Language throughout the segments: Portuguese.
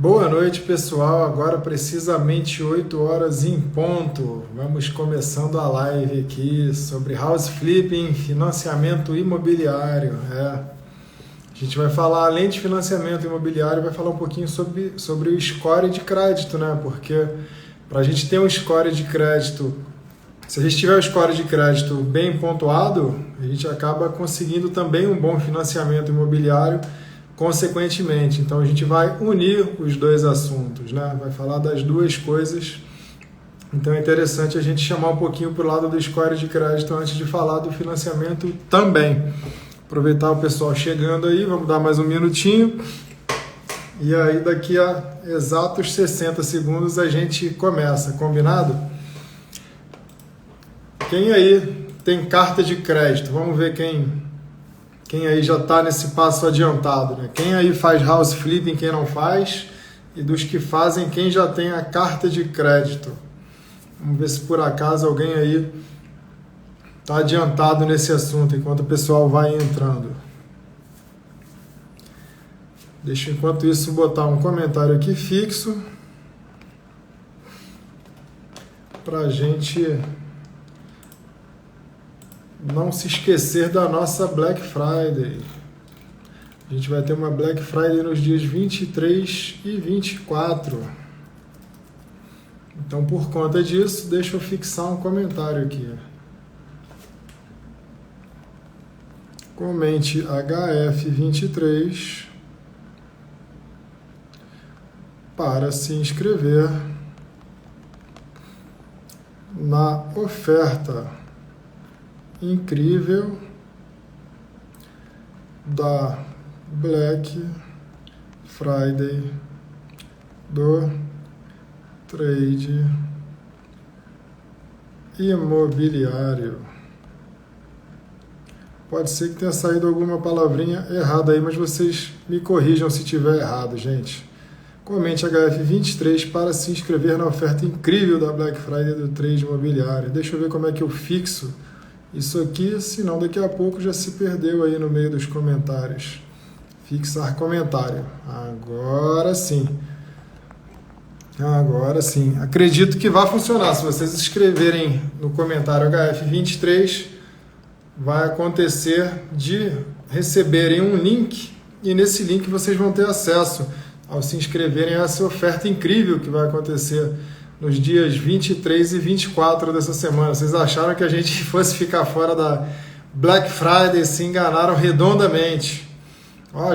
Boa noite, pessoal. Agora precisamente 8 horas em ponto. Vamos começando a live aqui sobre house flipping, financiamento imobiliário. A gente vai falar, além de financiamento imobiliário, vai falar um pouquinho sobre o score de crédito, né? Porque para a gente ter um score de crédito, se a gente tiver o score de crédito bem pontuado, a gente acaba conseguindo também um bom financiamento imobiliário consequentemente. Então a gente vai unir os dois assuntos, né? Vai falar das duas coisas. Então é interessante a gente chamar um pouquinho para o lado do score de crédito antes de falar do financiamento também. Aproveitar o pessoal chegando aí, vamos dar mais um minutinho. E aí daqui a exatos 60 segundos a gente começa, combinado? Quem aí tem carta de crédito? Vamos ver quem aí já está nesse passo adiantado, né? Quem aí faz house flipping, quem não faz, e dos que fazem, quem já tem a carta de crédito. Vamos ver se por acaso alguém aí está adiantado nesse assunto, enquanto o pessoal vai entrando. Deixa eu, enquanto isso, botar um comentário aqui fixo para a gente não se esquecer da nossa Black Friday. A gente vai ter uma Black Friday nos dias 23 e 24. Então, por conta disso, deixa eu fixar um comentário aqui. Comente HF23 para se inscrever na oferta incrível da Black Friday do trade imobiliário. Pode ser que tenha saído alguma palavrinha errada aí, mas vocês me corrijam se tiver errado, gente. Comente HF23 para se inscrever na oferta incrível da Black Friday do trade imobiliário. Deixa eu ver como é que eu fixo isso aqui, senão daqui a pouco já se perdeu aí no meio dos comentários. Fixar comentário. Agora sim. Agora sim. Acredito que vai funcionar. Se vocês escreverem no comentário HF23, vai acontecer de receberem um link e nesse link vocês vão ter acesso ao se inscreverem a essa oferta incrível que vai acontecer nos dias 23 e 24 dessa semana. Vocês acharam que a gente fosse ficar fora da Black Friday, se enganaram redondamente.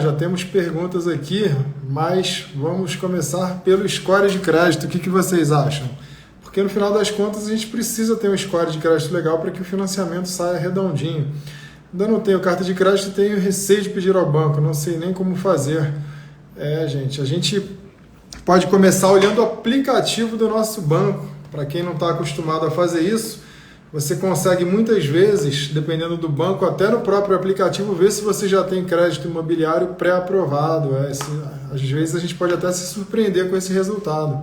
Já temos perguntas aqui, mas vamos começar pelo score de crédito. O que vocês acham? Porque no final das contas a gente precisa ter um score de crédito legal para que o financiamento saia redondinho. Ainda não tenho carta de crédito, tenho receio de pedir ao banco, não sei nem como fazer. Gente, a gente pode começar olhando o aplicativo do nosso banco. Para quem não está acostumado a fazer isso, você consegue muitas vezes, dependendo do banco, até no próprio aplicativo, ver se você já tem crédito imobiliário pré-aprovado. Às vezes a gente pode até se surpreender com esse resultado.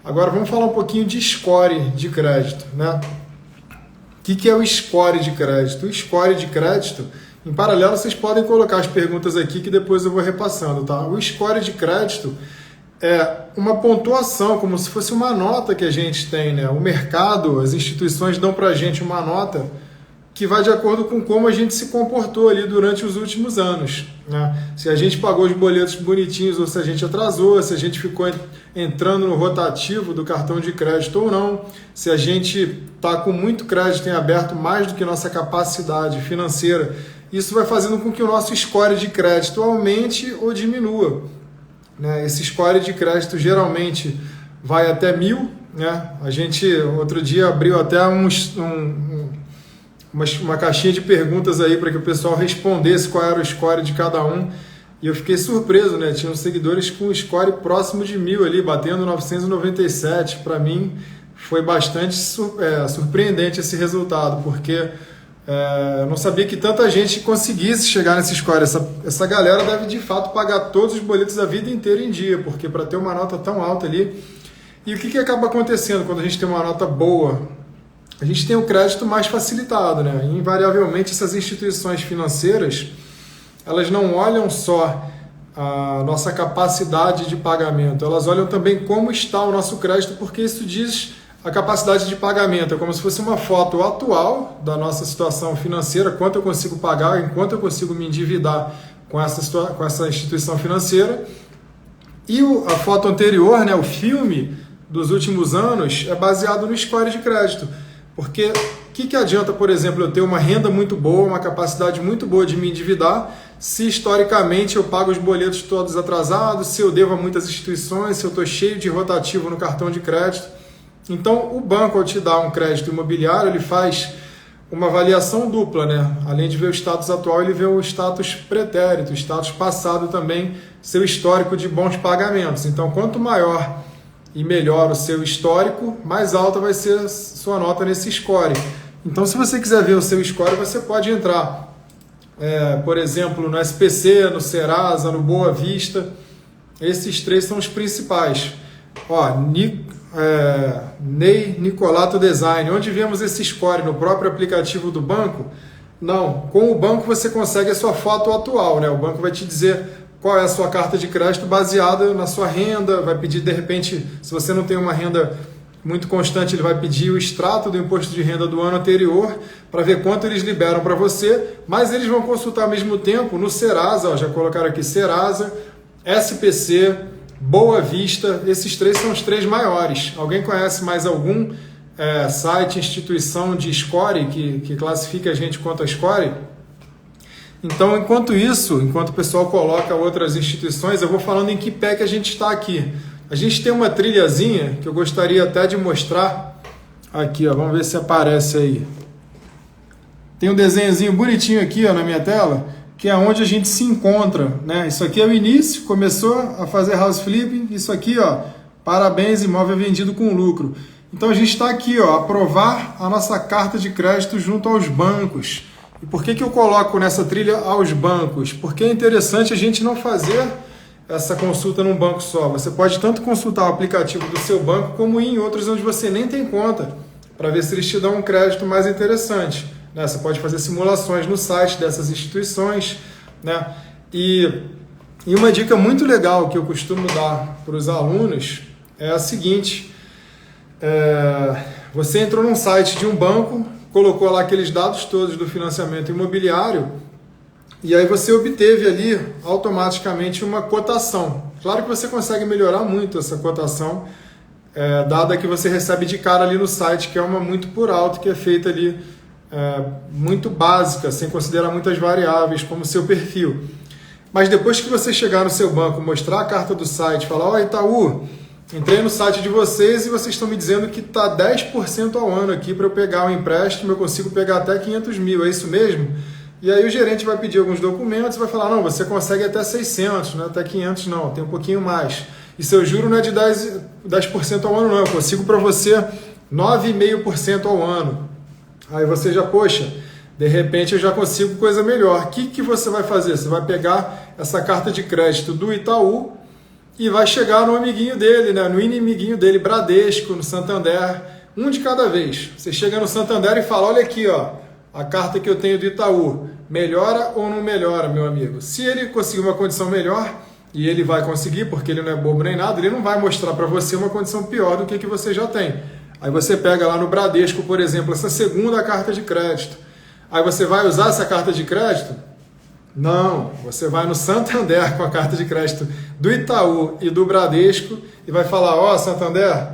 Agora vamos falar um pouquinho de score de crédito, né? O que é o score de crédito? O score de crédito, em paralelo, vocês podem colocar as perguntas aqui que depois eu vou repassando, tá? O score de crédito é uma pontuação, como se fosse uma nota que a gente tem, né? O mercado, as instituições dão para a gente uma nota que vai de acordo com como a gente se comportou ali durante os últimos anos, né? Se a gente pagou os boletos bonitinhos ou se a gente atrasou, se a gente ficou entrando no rotativo do cartão de crédito ou não, se a gente está com muito crédito em aberto, mais do que nossa capacidade financeira, isso vai fazendo com que o nosso score de crédito aumente ou diminua. Esse score de crédito geralmente vai até 1000, né? A gente outro dia abriu até uma caixinha de perguntas aí para que o pessoal respondesse qual era o score de cada um, e eu fiquei surpreso, né? Tinham seguidores com score próximo de 1000 ali, batendo 997. Para mim foi bastante surpreendente esse resultado, porque eu não sabia que tanta gente conseguisse chegar nesse score. Essa galera deve de fato pagar todos os boletos a vida inteira em dia, porque para ter uma nota tão alta ali. E o que acaba acontecendo quando a gente tem uma nota boa? A gente tem o crédito mais facilitado, né? Invariavelmente essas instituições financeiras, elas não olham só a nossa capacidade de pagamento, elas olham também como está o nosso crédito, porque isso diz a capacidade de pagamento. É como se fosse uma foto atual da nossa situação financeira, quanto eu consigo pagar, enquanto eu consigo me endividar com essa instituição financeira. E a foto anterior, né, o filme dos últimos anos, é baseado no score de crédito. Porque o que adianta, por exemplo, eu ter uma renda muito boa, uma capacidade muito boa de me endividar, se historicamente eu pago os boletos todos atrasados, se eu devo a muitas instituições, se eu estou cheio de rotativo no cartão de crédito. Então, o banco, ao te dar um crédito imobiliário, ele faz uma avaliação dupla, né? Além de ver o status atual, ele vê o status pretérito, o status passado também, seu histórico de bons pagamentos. Então, quanto maior e melhor o seu histórico, mais alta vai ser a sua nota nesse score. Então, se você quiser ver o seu score, você pode entrar, por exemplo, no SPC, no Serasa, no Boa Vista. Esses três são os principais. Ó, Ney Nicolato Design. Onde vemos esse score? No próprio aplicativo do banco? Não. Com o banco você consegue a sua foto atual, né? O banco vai te dizer qual é a sua carta de crédito baseada na sua renda, vai pedir, de repente, se você não tem uma renda muito constante, ele vai pedir o extrato do imposto de renda do ano anterior para ver quanto eles liberam para você, mas eles vão consultar ao mesmo tempo no Serasa, ó, já colocaram aqui Serasa, SPC, Boa Vista, esses três são os três maiores. Alguém conhece mais algum site, instituição de score que classifica a gente quanto a score? Então, enquanto o pessoal coloca outras instituições, eu vou falando em que pé que a gente está aqui. A gente tem uma trilhazinha que eu gostaria até de mostrar. Aqui, ó, vamos ver se aparece aí. Tem um desenhozinho bonitinho aqui, ó, na minha tela, que é onde a gente se encontra, né? Isso aqui é o início, começou a fazer house flipping. Isso aqui, ó, parabéns, imóvel vendido com lucro. Então, a gente está aqui, ó, aprovar a nossa carta de crédito junto aos bancos. E por que eu coloco nessa trilha aos bancos? Porque é interessante a gente não fazer essa consulta num banco só. Você pode tanto consultar o aplicativo do seu banco, como ir em outros onde você nem tem conta, para ver se eles te dão um crédito mais interessante, né? Você pode fazer simulações no site dessas instituições, né? E uma dica muito legal que eu costumo dar para os alunos é a seguinte: você entrou num site de um banco, colocou lá aqueles dados todos do financiamento imobiliário e aí você obteve ali automaticamente uma cotação. Claro que você consegue melhorar muito essa cotação, dada que você recebe de cara ali no site, que é uma muito por alto, que é feita ali muito básica, sem considerar muitas variáveis, como o seu perfil. Mas depois que você chegar no seu banco, mostrar a carta do site, falar: ó, Itaú, entrei no site de vocês e vocês estão me dizendo que está 10% ao ano aqui para eu pegar um empréstimo, eu consigo pegar até 500 mil, é isso mesmo? E aí o gerente vai pedir alguns documentos e vai falar: não, você consegue até 600, não é até 500 não, tem um pouquinho mais. E seu juro não é de 10% ao ano não, eu consigo para você 9,5% ao ano. Aí você já, poxa, de repente eu já consigo coisa melhor. O que você vai fazer? Você vai pegar essa carta de crédito do Itaú e vai chegar no amiguinho dele, né? No inimiguinho dele, Bradesco, no Santander, um de cada vez. Você chega no Santander e fala: olha aqui, ó, a carta que eu tenho do Itaú, melhora ou não melhora, meu amigo? Se ele conseguir uma condição melhor, e ele vai conseguir, porque ele não é bobo nem nada, ele não vai mostrar para você uma condição pior do que você já tem. Aí você pega lá no Bradesco, por exemplo, essa segunda carta de crédito. Aí você vai usar essa carta de crédito? Não, você vai no Santander com a carta de crédito do Itaú e do Bradesco e vai falar: ó, Santander,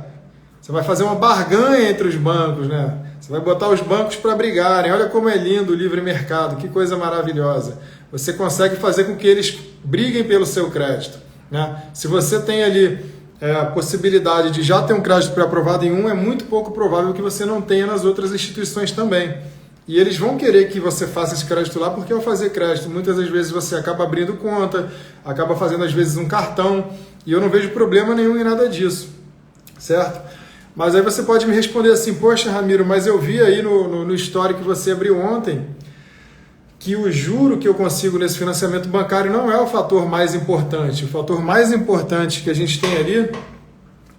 você vai fazer uma barganha entre os bancos, né? Você vai botar os bancos para brigarem. Olha como é lindo o livre mercado, que coisa maravilhosa. Você consegue fazer com que eles briguem pelo seu crédito, né? Se você tem ali a possibilidade de já ter um crédito pré-aprovado em um, é muito pouco provável que você não tenha nas outras instituições também. E eles vão querer que você faça esse crédito lá, porque ao fazer crédito, muitas das vezes você acaba abrindo conta, acaba fazendo às vezes um cartão, e eu não vejo problema nenhum em nada disso, certo? Mas aí você pode me responder assim: poxa, Ramiro, mas eu vi aí no story que você abriu ontem que o juro que eu consigo nesse financiamento bancário não é o fator mais importante. O fator mais importante que a gente tem ali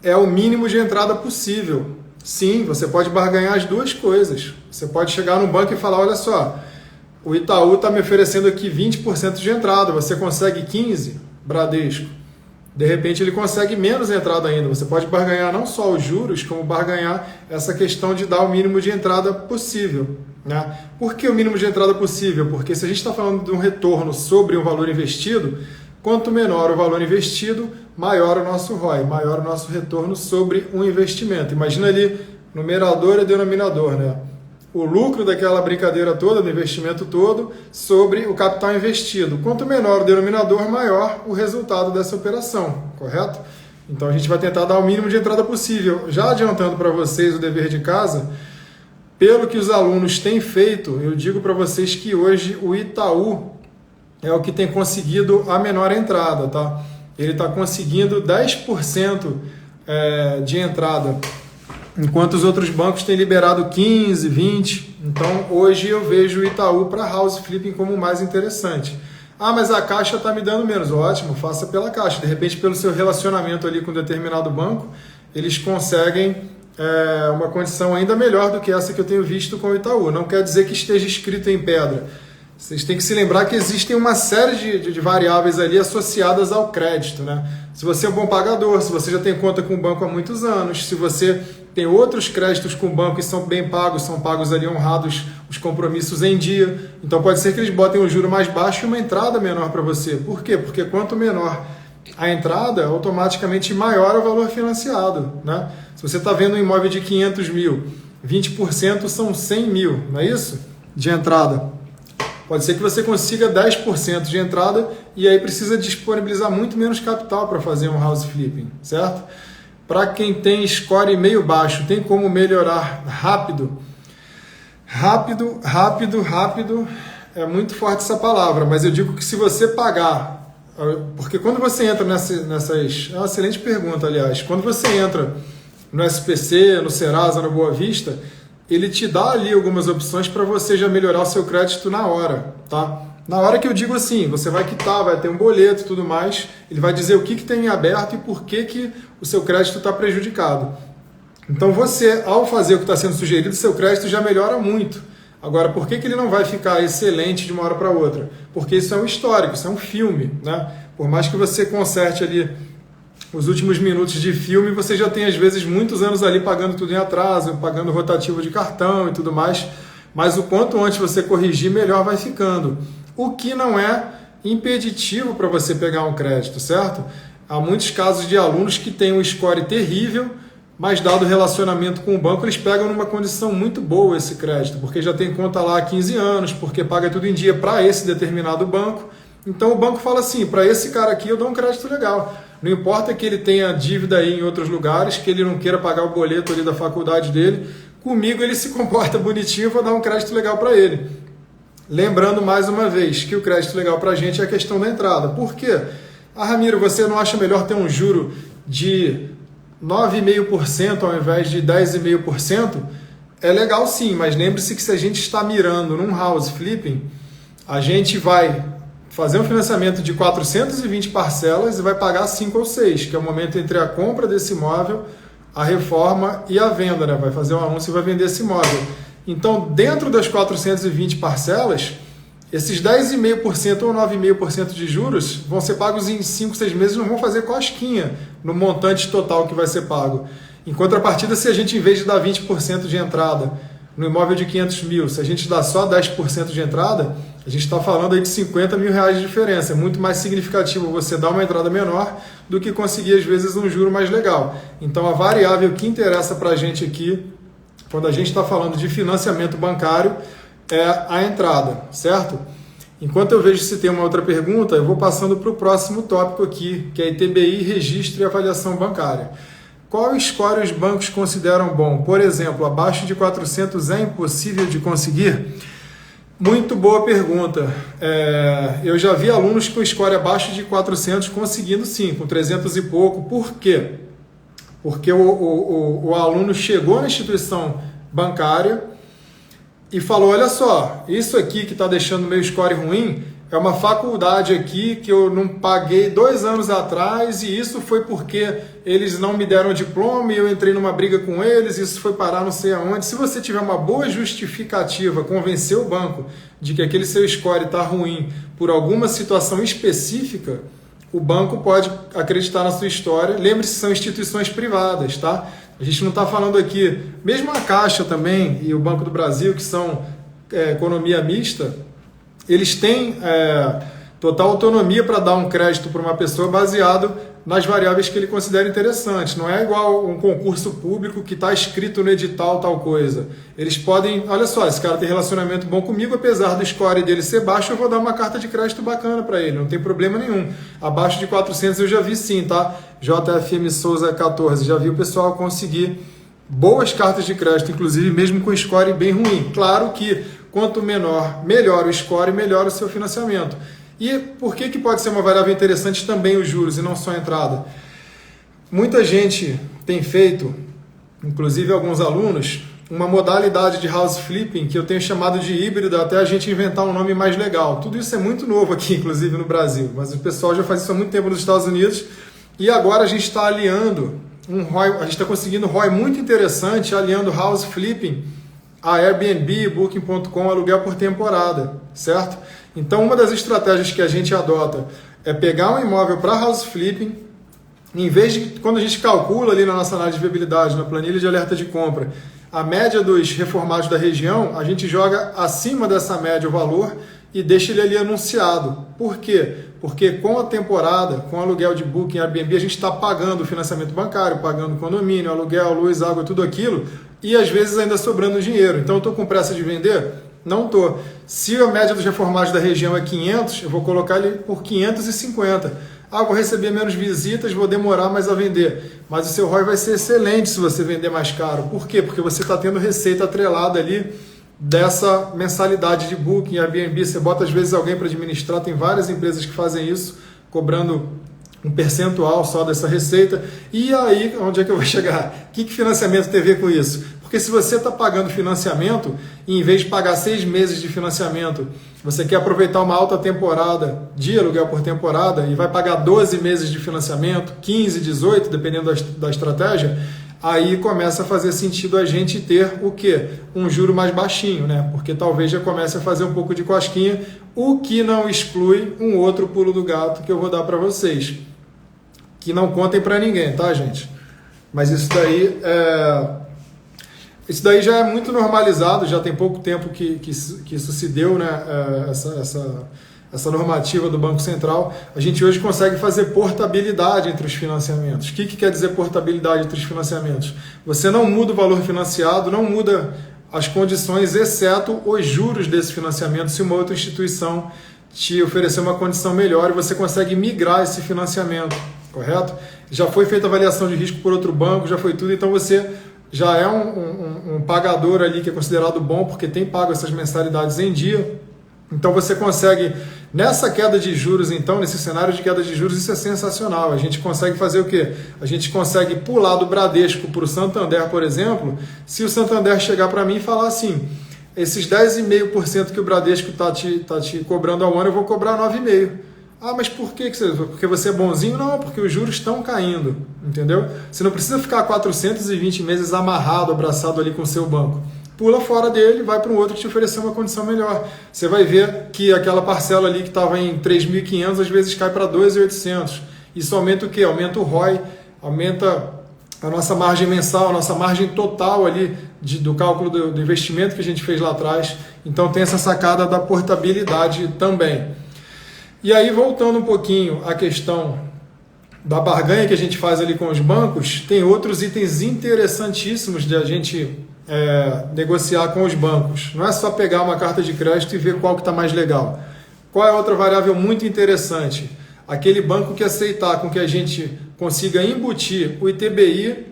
é o mínimo de entrada possível. Sim, você pode barganhar as duas coisas. Você pode chegar no banco e falar: olha só, o Itaú está me oferecendo aqui 20% de entrada, você consegue 15%? Bradesco. De repente ele consegue menos entrada ainda. Você pode barganhar não só os juros, como barganhar essa questão de dar o mínimo de entrada possível, né? Por que o mínimo de entrada possível? Porque se a gente está falando de um retorno sobre um valor investido, quanto menor o valor investido, maior o nosso ROI, maior o nosso retorno sobre um investimento. Imagina ali numerador e denominador, né? O lucro daquela brincadeira toda, do investimento todo, sobre o capital investido. Quanto menor o denominador, maior o resultado dessa operação, correto? Então a gente vai tentar dar o mínimo de entrada possível. Já adiantando para vocês o dever de casa, pelo que os alunos têm feito, eu digo para vocês que hoje o Itaú é o que tem conseguido a menor entrada, tá? Ele está conseguindo 10% de entrada, enquanto os outros bancos têm liberado 15, 20. Então, hoje eu vejo o Itaú para house flipping como mais interessante. Ah, mas a Caixa está me dando menos. Ótimo, faça pela Caixa. De repente, pelo seu relacionamento ali com um determinado banco, eles conseguem uma condição ainda melhor do que essa que eu tenho visto com o Itaú. Não quer dizer que esteja escrito em pedra. Vocês têm que se lembrar que existem uma série de variáveis ali associadas ao crédito, né? Se você é um bom pagador, se você já tem conta com o banco há muitos anos, se você tem outros créditos com o banco e são bem pagos, são pagos ali honrados os compromissos em dia. Então pode ser que eles botem um juro mais baixo e uma entrada menor para você. Por quê? Porque quanto menor a entrada, automaticamente maior o valor financiado, né? Se você está vendo um imóvel de 500 mil, 20% são 100 mil, não é isso? De entrada. Pode ser que você consiga 10% de entrada e aí precisa disponibilizar muito menos capital para fazer um house flipping, certo? Para quem tem score meio baixo, tem como melhorar rápido? Rápido, é muito forte essa palavra, mas eu digo que se você pagar, porque quando você entra nessas... É uma excelente pergunta, aliás. Quando você entra no SPC, no Serasa, no Boa Vista, ele te dá ali algumas opções para você já melhorar o seu crédito na hora, tá? Na hora que eu digo assim, você vai quitar, vai ter um boleto e tudo mais, ele vai dizer o que tem em aberto e por que o seu crédito está prejudicado. Então você, ao fazer o que está sendo sugerido, seu crédito já melhora muito. Agora, por que ele não vai ficar excelente de uma hora para outra? Porque isso é um histórico, isso é um filme, né? Por mais que você conserte ali os últimos minutos de filme, você já tem às vezes muitos anos ali pagando tudo em atraso, pagando rotativo de cartão e tudo mais, mas o quanto antes você corrigir, melhor vai ficando. O que não é impeditivo para você pegar um crédito, certo? Há muitos casos de alunos que têm um score terrível, mas dado o relacionamento com o banco, eles pegam numa condição muito boa esse crédito, porque já tem conta lá há 15 anos, porque paga tudo em dia para esse determinado banco. Então o banco fala assim, para esse cara aqui eu dou um crédito legal. Não importa que ele tenha dívida aí em outros lugares, que ele não queira pagar o boleto ali da faculdade dele, comigo ele se comporta bonitinho, eu vou dar um crédito legal para ele. Lembrando mais uma vez que o crédito legal para a gente é a questão da entrada. Por quê? Ah, Ramiro, você não acha melhor ter um juro de 9,5% ao invés de 10,5%? É legal sim, mas lembre-se que se a gente está mirando num house flipping, a gente vai fazer um financiamento de 420 parcelas e vai pagar 5 ou 6, que é o momento entre a compra desse imóvel, a reforma e a venda, né? Vai fazer um anúncio e vai vender esse imóvel. Então, dentro das 420 parcelas, esses 10,5% ou 9,5% de juros vão ser pagos em 5, 6 meses, não vão fazer cosquinha no montante total que vai ser pago. Em contrapartida, se a gente, em vez de dar 20% de entrada no imóvel de 500 mil, se a gente dá só 10% de entrada, a gente está falando aí de 50 mil reais de diferença. É muito mais significativo você dar uma entrada menor do que conseguir, às vezes, um juro mais legal. Então, a variável que interessa para a gente aqui, quando a gente está falando de financiamento bancário, é a entrada, certo? Enquanto eu vejo se tem uma outra pergunta, eu vou passando para o próximo tópico aqui, que é ITBI, registro e avaliação bancária. Qual score os bancos consideram bom? Por exemplo, abaixo de 400 é impossível de conseguir? Muito boa pergunta. Eu já vi alunos com score abaixo de 400 conseguindo sim, com 300 e pouco. Por quê? Porque o aluno chegou na instituição bancária e falou, olha só, isso aqui que está deixando meu score ruim é uma faculdade aqui que eu não paguei 2 anos atrás e isso foi porque eles não me deram diploma e eu entrei numa briga com eles, isso foi parar não sei aonde. Se você tiver uma boa justificativa, convencer o banco de que aquele seu score está ruim por alguma situação específica, o banco pode acreditar na sua história. Lembre-se, são instituições privadas, tá? A gente não está falando aqui, mesmo a Caixa também e o Banco do Brasil, que são economia mista, eles têm total autonomia para dar um crédito para uma pessoa baseado nas variáveis que ele considera interessantes. Não é igual um concurso público que está escrito no edital tal coisa. Eles podem, olha só, esse cara tem relacionamento bom comigo, apesar do score dele ser baixo, eu vou dar uma carta de crédito bacana para ele, não tem problema nenhum. Abaixo de 400 eu já vi sim, tá? JFM Souza 14, já vi o pessoal conseguir boas cartas de crédito, inclusive mesmo com score bem ruim. Claro que quanto menor, melhor o score, melhor o seu financiamento. E por que pode ser uma variável interessante também os juros e não só a entrada? Muita gente tem feito, inclusive alguns alunos, uma modalidade de house flipping que eu tenho chamado de híbrido até a gente inventar um nome mais legal. Tudo isso é muito novo aqui, inclusive no Brasil, mas o pessoal já faz isso há muito tempo nos Estados Unidos e agora a gente está aliando um ROI, a gente está conseguindo um ROI muito interessante aliando house flipping a Airbnb, Booking.com, aluguel por temporada, certo? Então, uma das estratégias que a gente adota é pegar um imóvel para house flipping, em vez de, quando a gente calcula ali na nossa análise de viabilidade, na planilha de alerta de compra, a média dos reformados da região, a gente joga acima dessa média o valor e deixa ele ali anunciado. Por quê? Porque com a temporada, com o aluguel de Booking, Airbnb, a gente está pagando o financiamento bancário, pagando condomínio, aluguel, luz, água, tudo aquilo, e às vezes ainda sobrando dinheiro. Então, eu estou com pressa de vender? Não estou. Se a média dos reformados da região é 500, eu vou colocar ele por 550. Ah, vou receber menos visitas, vou demorar mais a vender. Mas o seu ROI vai ser excelente se você vender mais caro. Por quê? Porque você está tendo receita atrelada ali dessa mensalidade de Booking, Airbnb. Você bota às vezes alguém para administrar, tem várias empresas que fazem isso, cobrando um percentual só dessa receita. E aí, onde é que eu vou chegar? O que financiamento tem a ver com isso? Porque se você está pagando financiamento, e em vez de pagar 6 meses de financiamento, você quer aproveitar uma alta temporada de aluguel por temporada e vai pagar 12 meses de financiamento, 15, 18, dependendo da estratégia, aí começa a fazer sentido a gente ter o quê? Um juro mais baixinho, né? Porque talvez já comece a fazer um pouco de cosquinha, o que não exclui um outro pulo do gato que eu vou dar para vocês. Que não contem para ninguém, tá, gente? Mas isso daí já é muito normalizado, já tem pouco tempo que isso se deu, né? Essa normativa do Banco Central. A gente hoje consegue fazer portabilidade entre os financiamentos. O que quer dizer portabilidade entre os financiamentos? Você não muda o valor financiado, não muda as condições, exceto os juros desse financiamento, se uma outra instituição te oferecer uma condição melhor e você consegue migrar esse financiamento, correto? Já foi feita avaliação de risco por outro banco, já foi tudo, então você já é um pagador ali que é considerado bom, porque tem pago essas mensalidades em dia. Então você consegue, nessa queda de juros, então, nesse cenário de queda de juros, isso é sensacional. A gente consegue fazer o quê? A gente consegue pular do Bradesco para o Santander, por exemplo, se o Santander chegar para mim e falar assim, esses 10,5% que o Bradesco está te cobrando ao ano, eu vou cobrar 9,5%. Ah, mas por que? Porque você é bonzinho? Não, porque os juros estão caindo, entendeu? Você não precisa ficar 420 meses amarrado, abraçado ali com o seu banco. Pula fora dele, vai para um outro que te oferecer uma condição melhor. Você vai ver que aquela parcela ali que estava em 3.500, às vezes cai para 2.800. Isso aumenta o quê? Aumenta o ROI, aumenta a nossa margem mensal, a nossa margem total ali do cálculo do investimento que a gente fez lá atrás. Então tem essa sacada da portabilidade também. E aí, voltando um pouquinho à questão da barganha que a gente faz ali com os bancos, tem outros itens interessantíssimos de a gente negociar com os bancos. Não é só pegar uma carta de crédito e ver qual que está mais legal. Qual é outra variável muito interessante? Aquele banco que aceitar com que a gente consiga embutir o ITBI,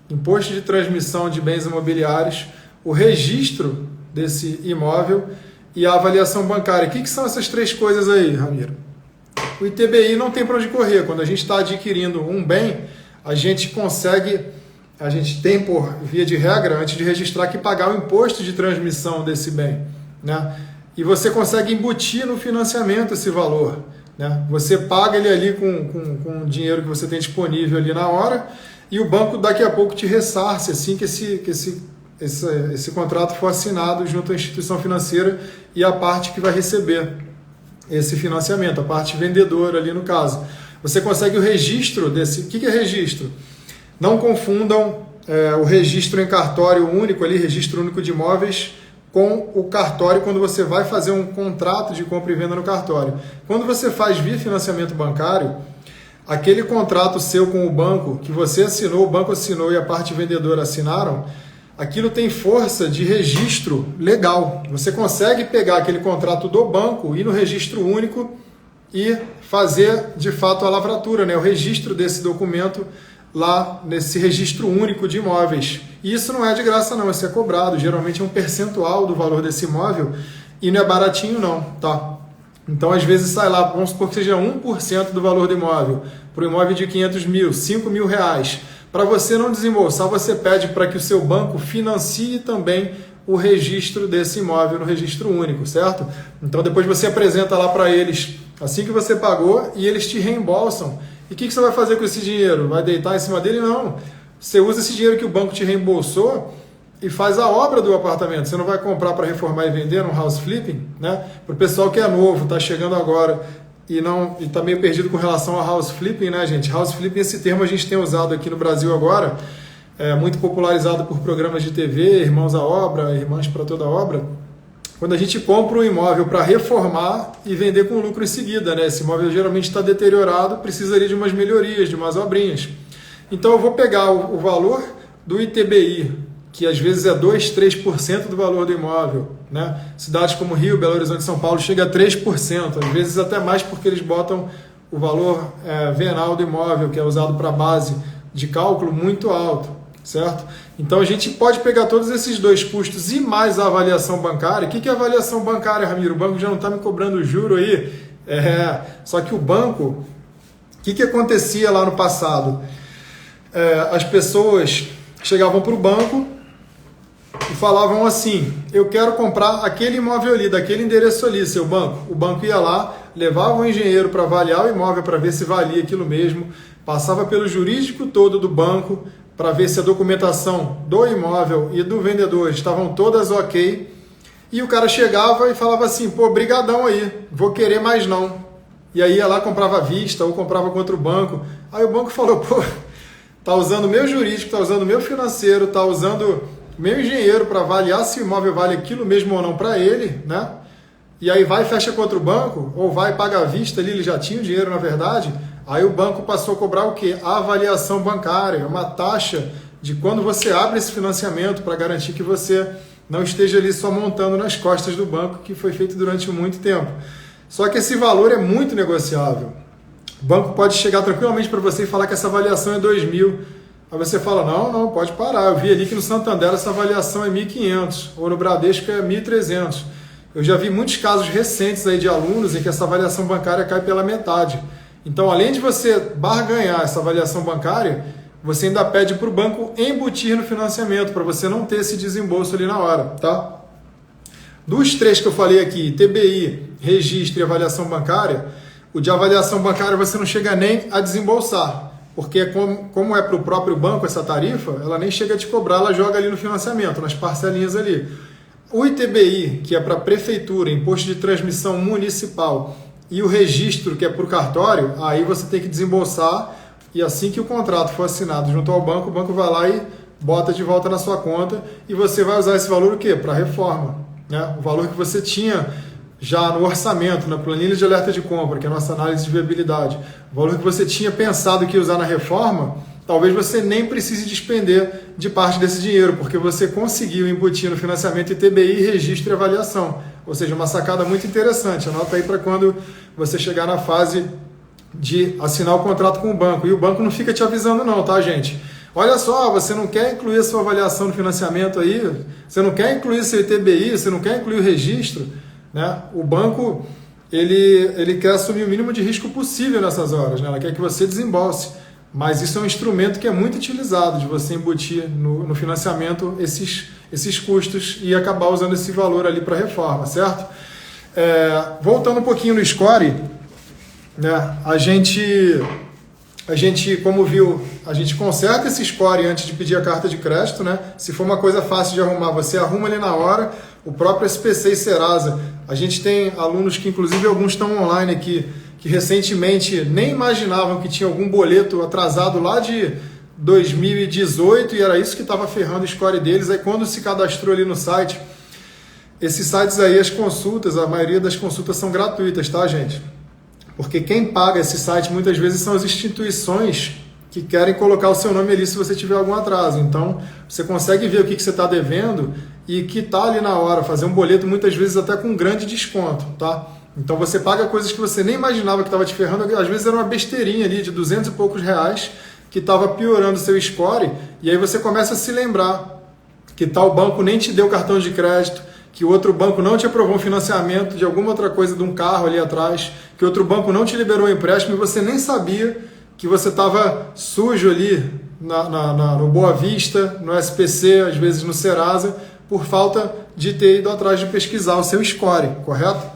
Imposto de Transmissão de Bens Imobiliários, o registro desse imóvel e a avaliação bancária. O que são essas três coisas aí, Ramiro? O ITBI não tem para onde correr. Quando a gente está adquirindo um bem, a gente tem por via de regra, antes de registrar, que pagar o imposto de transmissão desse bem, né? E você consegue embutir no financiamento esse valor, né? Você paga ele ali com o dinheiro que você tem disponível ali na hora e o banco daqui a pouco te ressarce assim que esse contrato for assinado junto à instituição financeira e a parte que vai receber esse financiamento, a parte vendedora ali no caso. você consegue o registro desse... O que é registro? Não confundam o registro em cartório único, ali, registro único de imóveis, com o cartório quando você vai fazer um contrato de compra e venda no cartório. Quando você faz via financiamento bancário, aquele contrato seu com o banco, que você assinou, o banco assinou e a parte vendedora assinaram, aquilo tem força de registro legal. Você consegue pegar aquele contrato do banco, ir no registro único e fazer de fato a lavratura, né? O registro desse documento lá nesse registro único de imóveis. E isso não é de graça não, isso é cobrado, geralmente é um percentual do valor desse imóvel e não é baratinho não, tá? Então às vezes sai lá, vamos supor que seja 1% do valor do imóvel, para o imóvel de 500 mil, 5 mil reais. Para você não desembolsar, você pede para que o seu banco financie também o registro desse imóvel no registro único, certo? Então depois você apresenta lá para eles assim que você pagou e eles te reembolsam. E o que você vai fazer com esse dinheiro? Vai deitar em cima dele? Não. Você usa esse dinheiro que o banco te reembolsou e faz a obra do apartamento. Você não vai comprar para reformar e vender no house flipping, né? Para o pessoal que é novo, está chegando agora e está meio perdido com relação a house flipping, né, gente? House flipping, esse termo a gente tem usado aqui no Brasil agora, é muito popularizado por programas de TV, Irmãos à Obra, Irmãs para Toda Obra. Quando a gente compra um imóvel para reformar e vender com lucro em seguida, né? Esse imóvel geralmente está deteriorado, precisaria de umas melhorias, de umas obrinhas. Então eu vou pegar o valor do ITBI, que às vezes é 2, 3% do valor do imóvel, né? Cidades como Rio, Belo Horizonte e São Paulo chega a 3%, às vezes até mais porque eles botam o valor venal do imóvel, que é usado para base de cálculo, muito alto, certo? Então a gente pode pegar todos esses dois custos e mais a avaliação bancária. O que é avaliação bancária, Ramiro? O banco já não está me cobrando juro aí? Só que o banco, o que acontecia lá no passado? As pessoas chegavam para o banco e falavam assim: eu quero comprar aquele imóvel ali, daquele endereço ali, seu banco. O banco ia lá, levava um engenheiro para avaliar o imóvel, para ver se valia aquilo mesmo, passava pelo jurídico todo do banco, para ver se a documentação do imóvel e do vendedor estavam todas ok, e o cara chegava e falava assim: pô, brigadão aí, vou querer mais não. E aí ia lá, comprava à vista ou comprava contra o banco. Aí o banco falou: pô, tá usando o meu jurídico, tá usando o meu financeiro, tá usando o meu engenheiro para avaliar se o imóvel vale aquilo mesmo ou não para ele, né? E aí vai e fecha contra o banco, ou vai e paga à vista ali, ele já tinha o dinheiro na verdade. Aí o banco passou a cobrar o quê? A avaliação bancária, uma taxa de quando você abre esse financiamento para garantir que você não esteja ali só montando nas costas do banco, que foi feito durante muito tempo. Só que esse valor é muito negociável. O banco pode chegar tranquilamente para você e falar que essa avaliação é 2.000. Aí você fala: não, pode parar. Eu vi ali que no Santander essa avaliação é 1.500, ou no Bradesco é 1.300. Eu já vi muitos casos recentes aí de alunos em que essa avaliação bancária cai pela metade. Então, além de você barganhar essa avaliação bancária, você ainda pede para o banco embutir no financiamento, para você não ter esse desembolso ali na hora, tá? Dos três que eu falei aqui, TBI, registro e avaliação bancária, o de avaliação bancária você não chega nem a desembolsar, porque como é para o próprio banco essa tarifa, ela nem chega a te cobrar, ela joga ali no financiamento, nas parcelinhas ali. O ITBI, que é para prefeitura, imposto de transmissão municipal, e o registro, que é para o cartório, aí você tem que desembolsar, e assim que o contrato for assinado junto ao banco, o banco vai lá e bota de volta na sua conta, e você vai usar esse valor o quê? Para reforma, né? O valor que você tinha já no orçamento, na planilha de alerta de compra, que é a nossa análise de viabilidade, o valor que você tinha pensado que ia usar na reforma, talvez você nem precise despender de parte desse dinheiro, porque você conseguiu embutir no financiamento ITBI, registro e avaliação. Ou seja, uma sacada muito interessante. Anota aí para quando você chegar na fase de assinar o contrato com o banco. E o banco não fica te avisando não, tá, gente? Olha só, você não quer incluir a sua avaliação no financiamento aí? Você não quer incluir seu ITBI? Você não quer incluir o registro? Né? O banco, ele quer assumir o mínimo de risco possível nessas horas, né? Ela quer que você desembolse. Mas isso é um instrumento que é muito utilizado, de você embutir no financiamento esses custos e acabar usando esse valor ali para reforma, certo? Voltando um pouquinho no score, né, a gente, como viu, a gente conserta esse score antes de pedir a carta de crédito, né? Se for uma coisa fácil de arrumar, você arruma ali na hora. O próprio SPC e Serasa, a gente tem alunos que, inclusive, alguns estão online aqui, que recentemente nem imaginavam que tinha algum boleto atrasado lá de 2018 e era isso que estava ferrando o score deles. Aí quando se cadastrou ali no site, esses sites aí, as consultas, a maioria das consultas são gratuitas, tá, gente? Porque quem paga esse site muitas vezes são as instituições que querem colocar o seu nome ali se você tiver algum atraso. Então, você consegue ver o que você está devendo e quitar ali na hora, fazer um boleto muitas vezes até com um grande desconto, tá? Então, você paga coisas que você nem imaginava que estava te ferrando, às vezes era uma besteirinha ali de 200 e poucos reais que estava piorando o seu score, e aí você começa a se lembrar que tal banco nem te deu cartão de crédito, que o outro banco não te aprovou um financiamento de alguma outra coisa, de um carro ali atrás, que outro banco não te liberou um empréstimo e você nem sabia que você estava sujo ali no Boa Vista, no SPC, às vezes no Serasa, por falta de ter ido atrás de pesquisar o seu score, correto?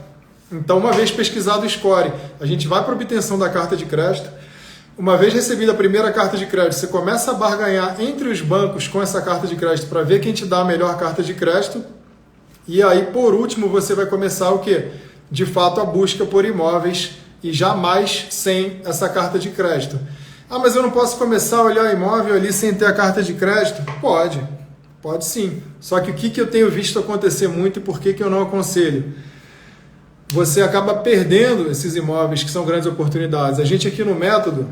Então, uma vez pesquisado o score, a gente vai para a obtenção da carta de crédito. Uma vez recebida a primeira carta de crédito, você começa a barganhar entre os bancos com essa carta de crédito para ver quem te dá a melhor carta de crédito. E aí, por último, você vai começar o quê? De fato, a busca por imóveis e jamais sem essa carta de crédito. Ah, mas eu não posso começar a olhar imóvel ali sem ter a carta de crédito? Pode sim. Só que o que eu tenho visto acontecer muito e por que eu não aconselho? Você acaba perdendo esses imóveis que são grandes oportunidades. A gente aqui no Método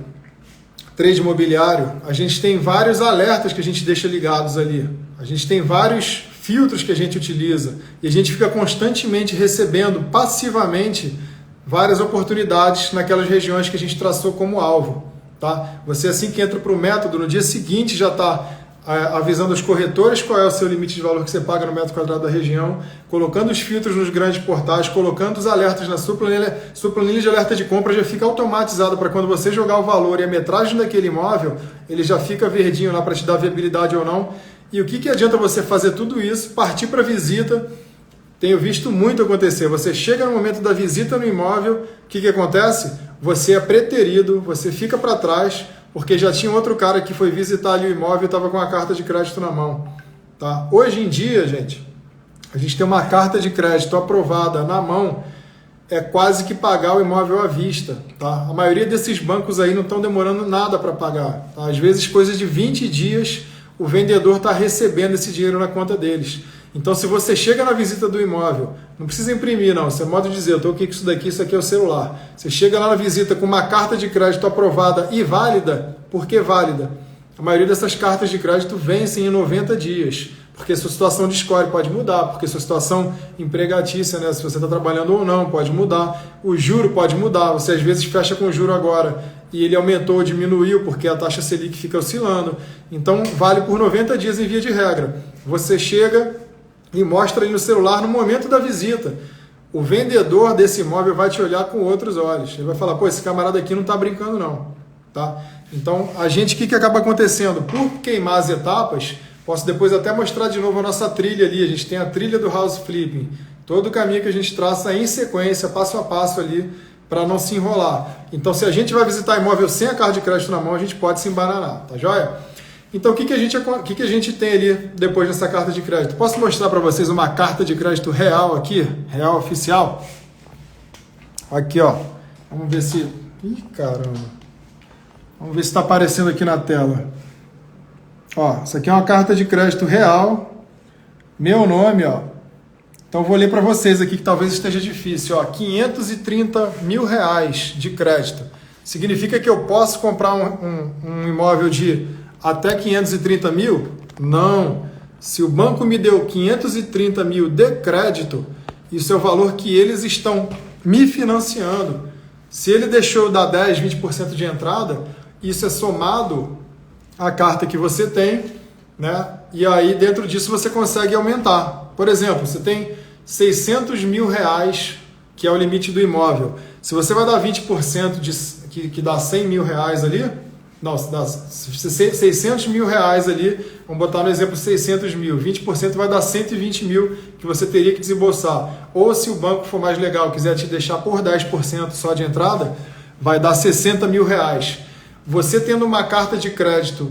Trade Imobiliário, a gente tem vários alertas que a gente deixa ligados ali. A gente tem vários filtros que a gente utiliza e a gente fica constantemente recebendo passivamente várias oportunidades naquelas regiões que a gente traçou como alvo, tá? Você assim que entra para o Método, no dia seguinte já está avisando os corretores qual é o seu limite de valor que você paga no metro quadrado da região, colocando os filtros nos grandes portais, colocando os alertas na sua planilha de alerta de compra já fica automatizado para quando você jogar o valor e a metragem daquele imóvel, ele já fica verdinho lá para te dar viabilidade ou não. E o que adianta você fazer tudo isso, partir para a visita? Tenho visto muito acontecer. Você chega no momento da visita no imóvel, o que acontece? Você é preterido, você fica para trás, porque já tinha outro cara que foi visitar ali o imóvel e estava com a carta de crédito na mão. Tá? Hoje em dia, gente, a gente tem uma carta de crédito aprovada na mão, é quase que pagar o imóvel à vista. Tá? A maioria desses bancos aí não estão demorando nada para pagar. Tá? Às vezes, coisa de 20 dias, o vendedor está recebendo esse dinheiro na conta deles. Então, se você chega na visita do imóvel, não precisa imprimir, não. Você pode dizer, eu estou aqui com isso daqui, isso aqui é o celular. Você chega lá na visita com uma carta de crédito aprovada e válida. Por que válida? A maioria dessas cartas de crédito vencem em 90 dias. Porque sua situação de score pode mudar, porque sua situação empregatícia, né? Se você está trabalhando ou não, pode mudar. O juro pode mudar. Você às vezes fecha com o juro agora e ele aumentou ou diminuiu porque a taxa Selic fica oscilando. Então, vale por 90 dias em via de regra. Você chega e mostra ali no celular no momento da visita. O vendedor desse imóvel vai te olhar com outros olhos. Ele vai falar, pô, esse camarada aqui não está brincando não. Tá? Então, a gente, o que acaba acontecendo? Por queimar as etapas, posso depois até mostrar de novo a nossa trilha ali. A gente tem a trilha do house flipping. Todo o caminho que a gente traça em sequência, passo a passo ali, para não se enrolar. Então, se a gente vai visitar imóvel sem a carta de crédito na mão, a gente pode se embananar. Tá joia? Então, o que a gente tem ali depois dessa carta de crédito? Posso mostrar para vocês uma carta de crédito real aqui? Real oficial? Aqui, ó. Vamos ver se... Ih, caramba. Vamos ver se está aparecendo aqui na tela. Ó, isso aqui é uma carta de crédito real. Meu nome, ó. Então, eu vou ler para vocês aqui que talvez esteja difícil. Ó, 530 mil reais de crédito. Significa que eu posso comprar um imóvel de até 530 mil? Não. Se o banco me deu 530 mil de crédito, isso é o valor que eles estão me financiando. Se ele deixou dar 10, 20% de entrada, isso é somado à carta que você tem, né? E aí dentro disso você consegue aumentar. Por exemplo, você tem 600 mil reais, que é o limite do imóvel. Se você vai dar 20% que dá 100 mil reais ali, não, se dá 600 mil reais ali, vamos botar no exemplo 600 mil, 20% vai dar 120 mil que você teria que desembolsar. Ou se o banco for mais legal, quiser te deixar por 10% só de entrada, vai dar 60 mil reais. Você tendo uma carta de crédito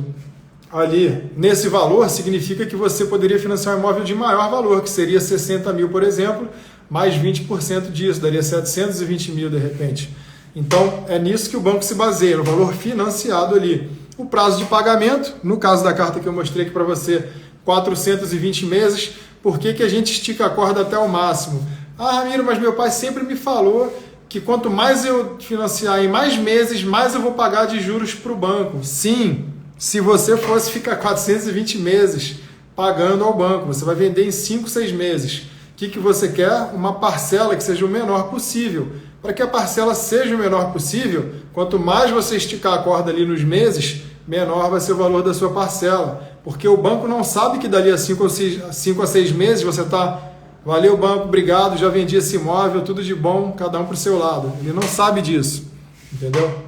ali nesse valor, significa que você poderia financiar um imóvel de maior valor, que seria 60 mil, por exemplo, mais 20% disso, daria 720 mil de repente. Então, é nisso que o banco se baseia, no valor financiado ali. O prazo de pagamento, no caso da carta que eu mostrei aqui para você, 420 meses. Por que a gente estica a corda até o máximo? Ah, Ramiro, mas meu pai sempre me falou que quanto mais eu financiar em mais meses, mais eu vou pagar de juros para o banco. Sim, se você fosse ficar 420 meses pagando ao banco, você vai vender em 5, 6 meses. O que você quer? Uma parcela que seja o menor possível. Para que a parcela seja o menor possível, quanto mais você esticar a corda ali nos meses, menor vai ser o valor da sua parcela. Porque o banco não sabe que dali a 5 a 6 meses você está... Valeu, banco, obrigado, já vendi esse imóvel, tudo de bom, cada um para o seu lado. Ele não sabe disso, entendeu?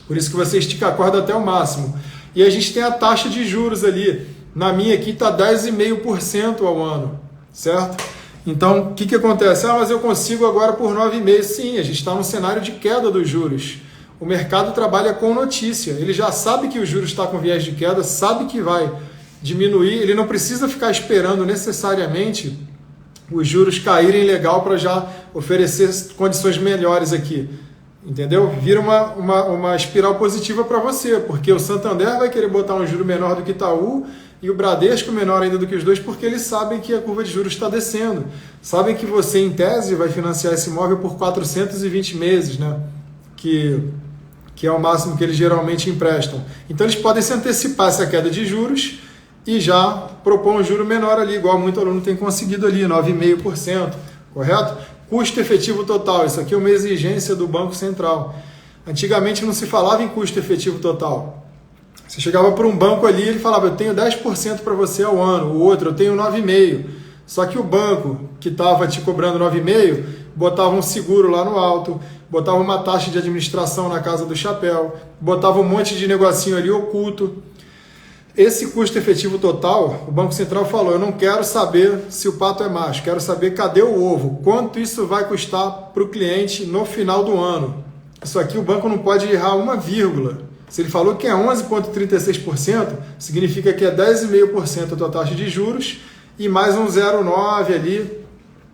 Por isso que você estica a corda até o máximo. E a gente tem a taxa de juros ali. Na minha aqui está 10,5% ao ano, certo? Então, o que acontece? Ah, mas eu consigo agora por 9,5%. Sim, a gente está num cenário de queda dos juros. O mercado trabalha com notícia. Ele já sabe que o juros está com viés de queda, sabe que vai diminuir. Ele não precisa ficar esperando necessariamente os juros caírem legal para já oferecer condições melhores aqui. Entendeu? Vira uma espiral positiva para você, porque o Santander vai querer botar um juro menor do que Itaú e o Bradesco menor ainda do que os dois, porque eles sabem que a curva de juros está descendo. Sabem que você, em tese, vai financiar esse imóvel por 420 meses, né? Que é o máximo que eles geralmente emprestam. Então, eles podem se antecipar essa queda de juros e já propor um juro menor ali, igual muito aluno tem conseguido ali, 9,5%, correto? Custo efetivo total, isso aqui é uma exigência do Banco Central. Antigamente não se falava em custo efetivo total. Você chegava para um banco ali e ele falava, eu tenho 10% para você ao ano, o outro eu tenho 9,5%. Só que o banco que estava te cobrando 9,5% botava um seguro lá no alto, botava uma taxa de administração na casa do chapéu, botava um monte de negocinho ali oculto. Esse custo efetivo total, o Banco Central falou, eu não quero saber se o pato é macho, quero saber cadê o ovo, quanto isso vai custar para o cliente no final do ano. Isso aqui o banco não pode errar uma vírgula. Se ele falou que é 11,36%, significa que é 10,5% a tua taxa de juros e mais um 0,9% ali,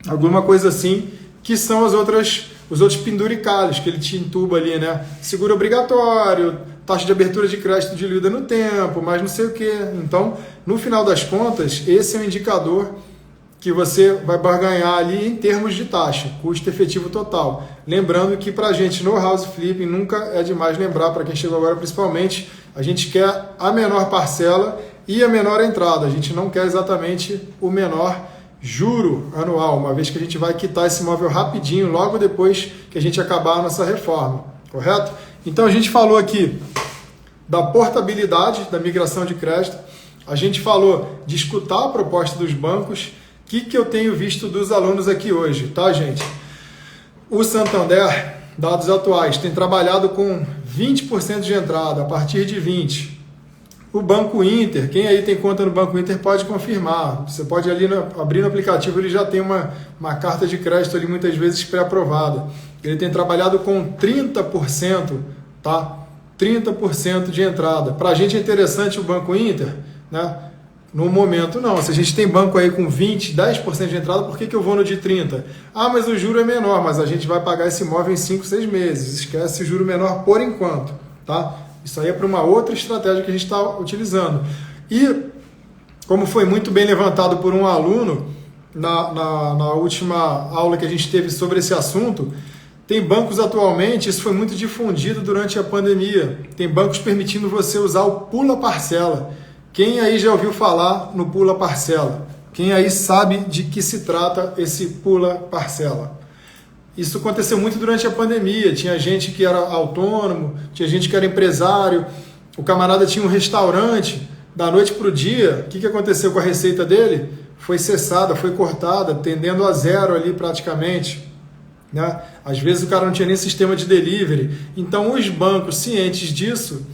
alguma coisa assim, que são os outros penduricalhos que ele te entuba ali, né? Seguro obrigatório, taxa de abertura de crédito diluída no tempo, mas não sei o que. Então, no final das contas, esse é o indicador que você vai barganhar ali em termos de taxa, custo efetivo total. Lembrando que para a gente no house flipping nunca é demais lembrar, para quem chegou agora principalmente, a gente quer a menor parcela e a menor entrada. A gente não quer exatamente o menor juro anual, uma vez que a gente vai quitar esse imóvel rapidinho, logo depois que a gente acabar a nossa reforma, correto? Então a gente falou aqui da portabilidade da migração de crédito, a gente falou de escutar a proposta dos bancos. O que eu tenho visto dos alunos aqui hoje, tá, gente? O Santander, dados atuais, tem trabalhado com 20% de entrada, a partir de 20%. O Banco Inter, quem aí tem conta no Banco Inter pode confirmar. Você pode ali abrir no aplicativo, ele já tem uma carta de crédito ali muitas vezes pré-aprovada. Ele tem trabalhado com 30%, tá? 30% de entrada. Para a gente é interessante o Banco Inter, né? No momento não, se a gente tem banco aí com 20%, 10% de entrada, por que eu vou no de 30%? Ah, mas o juro é menor, mas a gente vai pagar esse imóvel em 5, 6 meses. Esquece o juro menor por enquanto, tá? Isso aí é para uma outra estratégia que a gente está utilizando. E, como foi muito bem levantado por um aluno, na última aula que a gente teve sobre esse assunto, tem bancos atualmente, isso foi muito difundido durante a pandemia, tem bancos permitindo você usar o Pula Parcela. Quem aí já ouviu falar no Pula Parcela? Quem aí sabe de que se trata esse Pula Parcela? Isso aconteceu muito durante a pandemia. Tinha gente que era autônomo, tinha gente que era empresário, o camarada tinha um restaurante, da noite para o dia, o que aconteceu com a receita dele? Foi cessada, foi cortada, tendendo a zero ali praticamente, né? Às vezes o cara não tinha nem sistema de delivery. Então os bancos, cientes disso,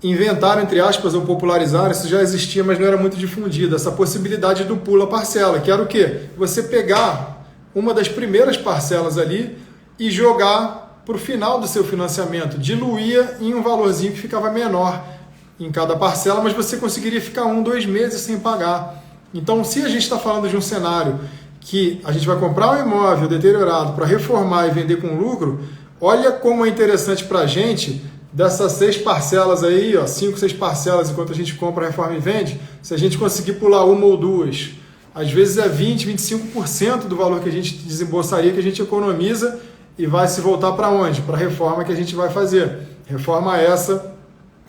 inventaram, entre aspas, ou popularizaram, isso já existia, mas não era muito difundido, essa possibilidade do Pula Parcela, que era o quê? Você pegar uma das primeiras parcelas ali e jogar para o final do seu financiamento, diluía em um valorzinho que ficava menor em cada parcela, mas você conseguiria ficar 1, 2 meses sem pagar. Então, se a gente está falando de um cenário que a gente vai comprar um imóvel deteriorado para reformar e vender com lucro, olha como é interessante para a gente, dessas 6 parcelas aí, ó, 5, 6 parcelas enquanto a gente compra, reforma e vende, se a gente conseguir pular uma ou duas, às vezes é 20, 25% do valor que a gente desembolsaria, que a gente economiza e vai se voltar para onde? Para a reforma que a gente vai fazer. Reforma essa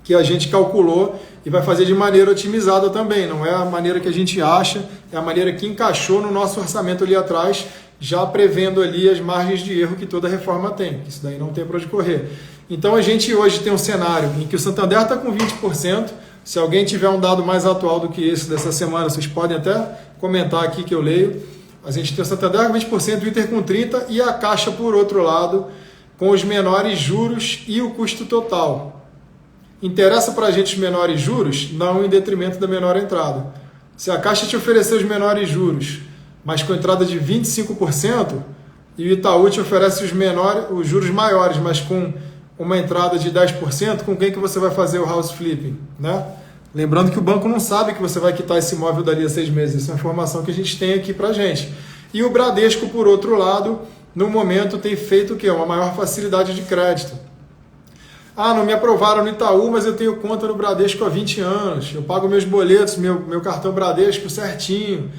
que a gente calculou e vai fazer de maneira otimizada também. Não é a maneira que a gente acha, é a maneira que encaixou no nosso orçamento ali atrás, já prevendo ali as margens de erro que toda reforma tem. Isso daí não tem para onde correr. Então a gente hoje tem um cenário em que o Santander está com 20%. Se alguém tiver um dado mais atual do que esse dessa semana, vocês podem até comentar aqui que eu leio. A gente tem o Santander com 20%, o Inter com 30% e a Caixa, por outro lado, com os menores juros e o custo total. Interessa para a gente os menores juros? Não em detrimento da menor entrada. Se a Caixa te oferecer os menores juros, mas com entrada de 25%, e o Itaú te oferece os juros maiores, mas com uma entrada de 10%, com quem que você vai fazer o house flipping, né? Lembrando que o banco não sabe que você vai quitar esse imóvel dali a 6 meses. Isso é uma informação que a gente tem aqui para a gente. E o Bradesco, por outro lado, no momento tem feito o quê? Uma maior facilidade de crédito. Ah, não me aprovaram no Itaú, mas eu tenho conta no Bradesco há 20 anos. Eu pago meus boletos, meu cartão Bradesco certinho.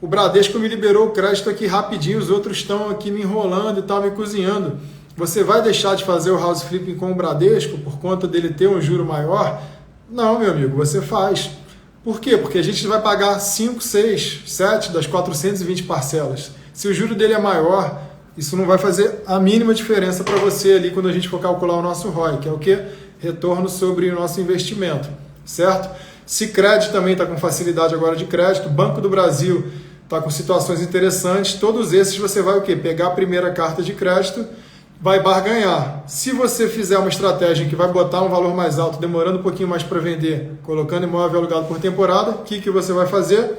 O Bradesco me liberou o crédito aqui rapidinho, os outros estão aqui me enrolando e tal, me cozinhando. Você vai deixar de fazer o house flipping com o Bradesco por conta dele ter um juro maior? Não, meu amigo, você faz. Por quê? Porque a gente vai pagar 5, 6, 7 das 420 parcelas. Se o juro dele é maior, isso não vai fazer a mínima diferença para você ali quando a gente for calcular o nosso ROI, que é o quê? Retorno sobre o nosso investimento, certo? Sicredi também está com facilidade agora de crédito, Banco do Brasil está com situações interessantes, todos esses você vai o quê? Pegar a primeira carta de crédito, vai barganhar. Se você fizer uma estratégia que vai botar um valor mais alto, demorando um pouquinho mais para vender, colocando imóvel alugado por temporada, o que você vai fazer?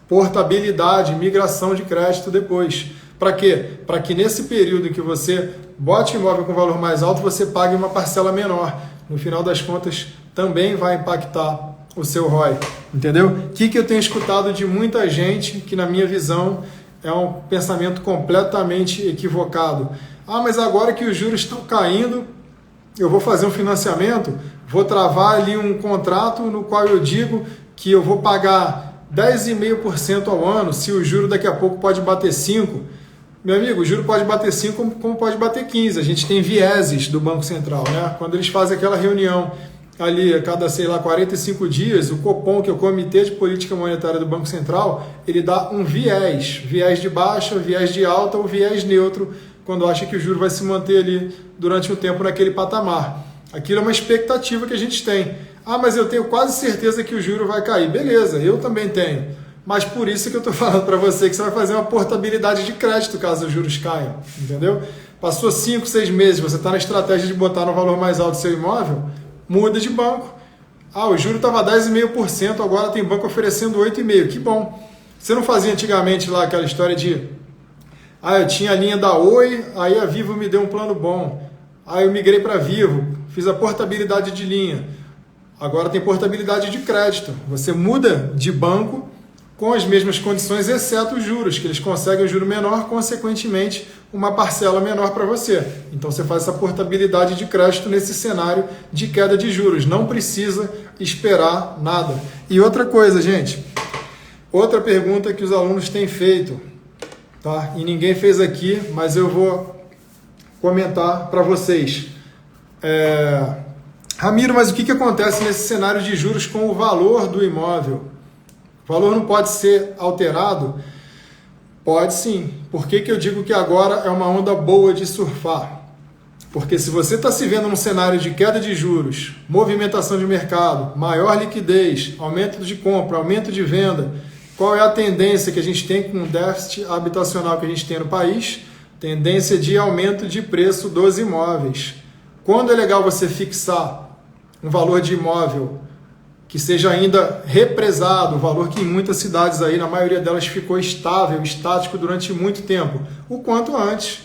Portabilidade, migração de crédito depois. Para quê? Para que nesse período em que você bote imóvel com valor mais alto, você pague uma parcela menor. No final das contas, também vai impactar o seu ROI. Entendeu? O que eu tenho escutado de muita gente que, na minha visão, é um pensamento completamente equivocado. Ah, mas agora que os juros estão caindo, eu vou fazer um financiamento, vou travar ali um contrato no qual eu digo que eu vou pagar 10,5% ao ano, se o juro daqui a pouco pode bater 5%. Meu amigo, o juro pode bater 5% como pode bater 15%. A gente tem vieses do Banco Central, né? Quando eles fazem aquela reunião ali a cada, 45 dias, o Copom, que é o Comitê de Política Monetária do Banco Central, ele dá um viés de baixa, viés de alta ou viés neutro, quando acha que o juro vai se manter ali durante um tempo naquele patamar. Aquilo é uma expectativa que a gente tem. Ah, mas eu tenho quase certeza que o juro vai cair. Beleza, eu também tenho. Mas por isso que eu estou falando para você que você vai fazer uma portabilidade de crédito caso os juros caiam, entendeu? Passou 5, 6 meses, você está na estratégia de botar no valor mais alto do seu imóvel, muda de banco. Ah, o juro estava 10,5%, agora tem banco oferecendo 8,5%. Que bom. Você não fazia antigamente lá aquela história de eu tinha a linha da Oi, aí a Vivo me deu um plano bom. Aí eu migrei para Vivo, fiz a portabilidade de linha. Agora tem portabilidade de crédito. Você muda de banco com as mesmas condições, exceto os juros, que eles conseguem um juro menor, consequentemente, uma parcela menor para você. Então você faz essa portabilidade de crédito nesse cenário de queda de juros. Não precisa esperar nada. E outra coisa, gente, outra pergunta que os alunos têm feito, tá? E ninguém fez aqui, mas eu vou comentar para vocês. Ramiro, mas o que acontece nesse cenário de juros com o valor do imóvel? O valor não pode ser alterado? Pode sim. Por que eu digo que agora é uma onda boa de surfar? Porque se você está se vendo num cenário de queda de juros, movimentação de mercado, maior liquidez, aumento de compra, aumento de venda, qual é a tendência que a gente tem com o déficit habitacional que a gente tem no país? Tendência de aumento de preço dos imóveis. Quando é legal você fixar um valor de imóvel que seja ainda represado, o valor que em muitas cidades aí, na maioria delas, ficou estável, estático durante muito tempo, o quanto antes.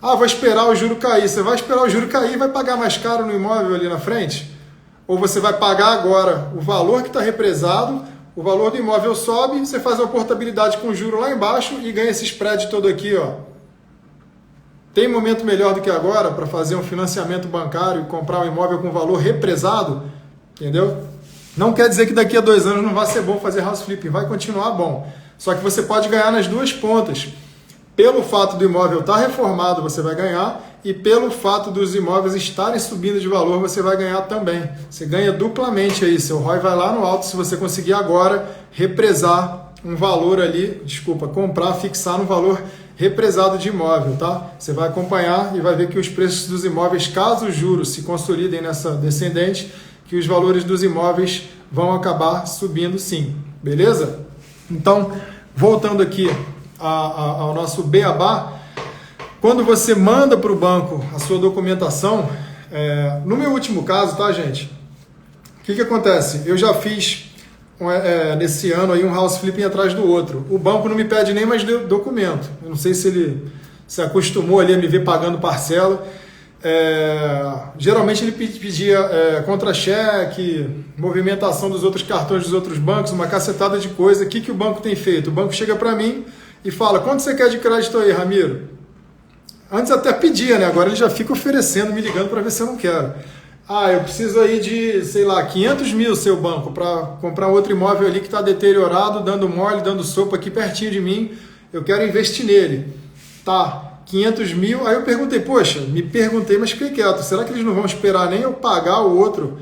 Ah, vou esperar o juro cair. Você vai esperar o juro cair e vai pagar mais caro no imóvel ali na frente? Ou você vai pagar agora o valor que está represado, o valor do imóvel sobe, você faz uma portabilidade com o juro lá embaixo e ganha esse spread todo aqui, ó. Tem momento melhor do que agora para fazer um financiamento bancário e comprar um imóvel com valor represado? Entendeu? Não quer dizer que daqui a 2 anos não vai ser bom fazer house flipping, vai continuar bom. Só que você pode ganhar nas duas pontas. Pelo fato do imóvel estar reformado, você vai ganhar, e pelo fato dos imóveis estarem subindo de valor, você vai ganhar também. Você ganha duplamente aí, seu ROI vai lá no alto se você conseguir agora represar um valor ali, comprar, fixar no valor represado de imóvel, tá? Você vai acompanhar e vai ver que os preços dos imóveis, caso os juros se consolidem nessa descendente, que os valores dos imóveis vão acabar subindo sim, beleza? Então, voltando aqui ao nosso beabá, quando você manda para o banco a sua documentação, no meu último caso, tá, gente? O que acontece? Eu já fiz nesse ano aí um house flipping atrás do outro. O banco não me pede nem mais documento. Eu não sei se ele se acostumou ali a me ver pagando parcela. Geralmente ele pedia contra-cheque, movimentação dos outros cartões dos outros bancos, uma cacetada de coisa. O que o banco tem feito? O banco chega para mim e fala: quanto você quer de crédito aí, Ramiro? Antes até pedia, né? Agora ele já fica oferecendo, me ligando para ver se eu não quero. Eu preciso aí de, sei lá, 500 mil, seu banco, para comprar outro imóvel ali que está deteriorado, dando mole, dando sopa aqui pertinho de mim. Eu quero investir nele. Tá, 500 mil. Aí eu perguntei, mas fiquei quieto. Será que eles não vão esperar nem eu pagar o outro,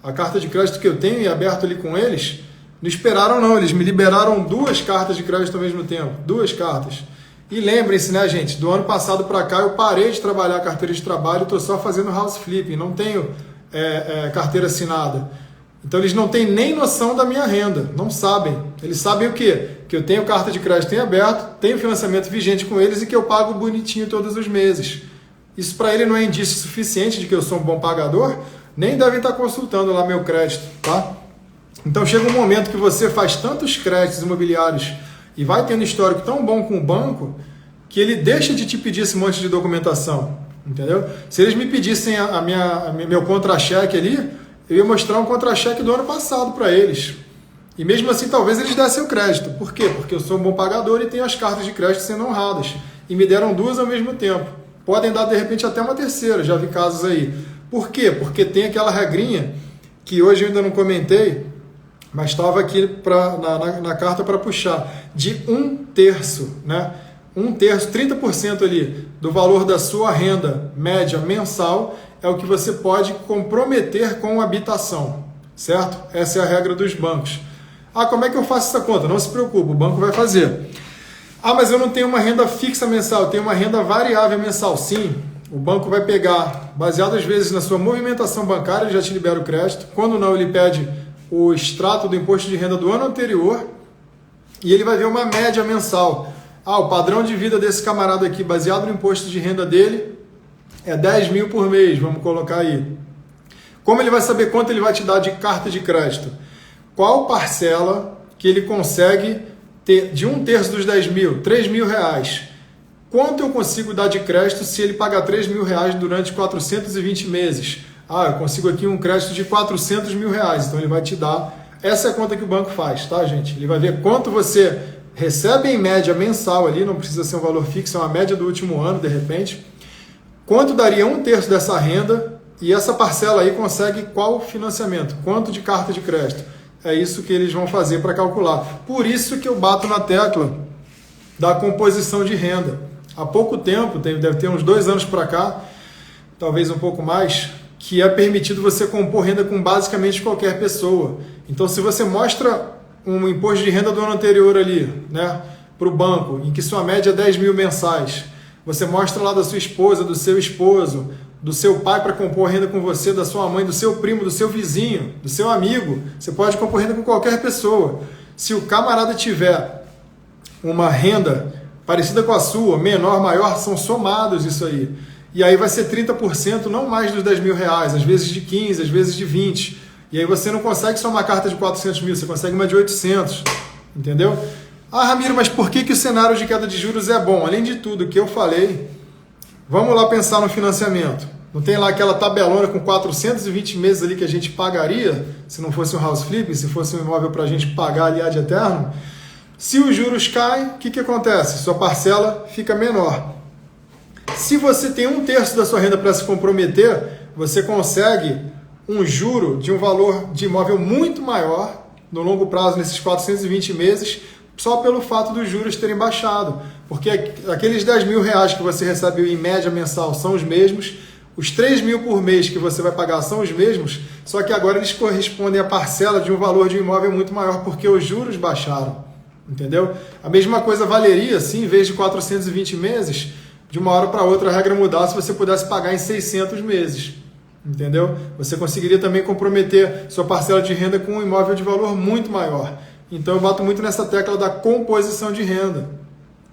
a carta de crédito que eu tenho e aberto ali com eles? Não esperaram não, eles me liberaram 2 cartas de crédito ao mesmo tempo. 2 cartas. E lembrem-se, né, gente, do ano passado para cá eu parei de trabalhar a carteira de trabalho, estou só fazendo house flipping, não tenho carteira assinada. Então eles não têm nem noção da minha renda, não sabem. Eles sabem o quê? Que eu tenho carta de crédito em aberto, tenho financiamento vigente com eles e que eu pago bonitinho todos os meses. Isso para ele não é indício suficiente de que eu sou um bom pagador, nem devem estar consultando lá meu crédito, tá? Então chega um momento que você faz tantos créditos imobiliários e vai tendo histórico tão bom com o banco que ele deixa de te pedir esse monte de documentação, entendeu? Se eles me pedissem meu contra-cheque ali, eu ia mostrar um contra-cheque do ano passado para eles. E mesmo assim, talvez eles dessem o crédito. Por quê? Porque eu sou um bom pagador e tenho as cartas de crédito sendo honradas. E me deram 2 ao mesmo tempo. Podem dar, de repente, até uma terceira. Já vi casos aí. Por quê? Porque tem aquela regrinha que hoje eu ainda não comentei, mas estava aqui na carta para puxar, de 1/3, né? 1/3, 30% ali do valor da sua renda média mensal é o que você pode comprometer com a habitação, certo? Essa é a regra dos bancos. Como é que eu faço essa conta? Não se preocupe, o banco vai fazer. Mas eu não tenho uma renda fixa mensal, eu tenho uma renda variável mensal. Sim, o banco vai pegar, baseado às vezes na sua movimentação bancária, ele já te libera o crédito. Quando não, ele pede o extrato do imposto de renda do ano anterior e ele vai ver uma média mensal. O padrão de vida desse camarada aqui, baseado no imposto de renda dele, é 10 mil por mês, vamos colocar aí. Como ele vai saber quanto ele vai te dar de carta de crédito? Qual parcela que ele consegue ter de 1/3 dos 10 mil? 3 mil reais. Quanto eu consigo dar de crédito se ele pagar 3 mil reais durante 420 meses? Eu consigo aqui um crédito de 400 mil reais, então ele vai te dar. Essa é a conta que o banco faz, tá, gente? Ele vai ver quanto você recebe em média mensal ali, não precisa ser um valor fixo, é uma média do último ano, de repente. Quanto daria 1/3 dessa renda e essa parcela aí consegue qual financiamento? Quanto de carta de crédito? É isso que eles vão fazer para calcular. Por isso que eu bato na tecla da composição de renda. Há pouco tempo, deve ter uns 2 anos para cá, talvez um pouco mais, que é permitido você compor renda com basicamente qualquer pessoa. Então, se você mostra um imposto de renda do ano anterior ali, né, para o banco, em que sua média é 10 mil mensais, você mostra lá da sua esposa, do seu esposo, do seu pai para compor renda com você, da sua mãe, do seu primo, do seu vizinho, do seu amigo, você pode compor renda com qualquer pessoa. Se o camarada tiver uma renda parecida com a sua, menor, maior, são somados isso aí. E aí vai ser 30%, não mais dos 10 mil reais, às vezes de 15, às vezes de 20. E aí você não consegue só uma carta de 400 mil, você consegue uma de 800, entendeu? Ramiro, mas por que o cenário de queda de juros é bom? Além de tudo que eu falei, vamos lá pensar no financiamento. Não tem lá aquela tabelona com 420 meses ali que a gente pagaria, se não fosse um house flipping, se fosse um imóvel para a gente pagar ali ad eterno? Se os juros caem, o que acontece? Sua parcela fica menor. Se você tem 1/3 da sua renda para se comprometer, você consegue um juro de um valor de imóvel muito maior no longo prazo, nesses 420 meses, só pelo fato dos juros terem baixado. Porque aqueles 10 mil reais que você recebe em média mensal são os mesmos, os 3 mil por mês que você vai pagar são os mesmos, só que agora eles correspondem à parcela de um valor de um imóvel muito maior, porque os juros baixaram. Entendeu? A mesma coisa valeria, se em vez de 420 meses, de uma hora para outra a regra mudasse, você pudesse pagar em 600 meses. Entendeu? Você conseguiria também comprometer sua parcela de renda com um imóvel de valor muito maior. Então eu bato muito nessa tecla da composição de renda.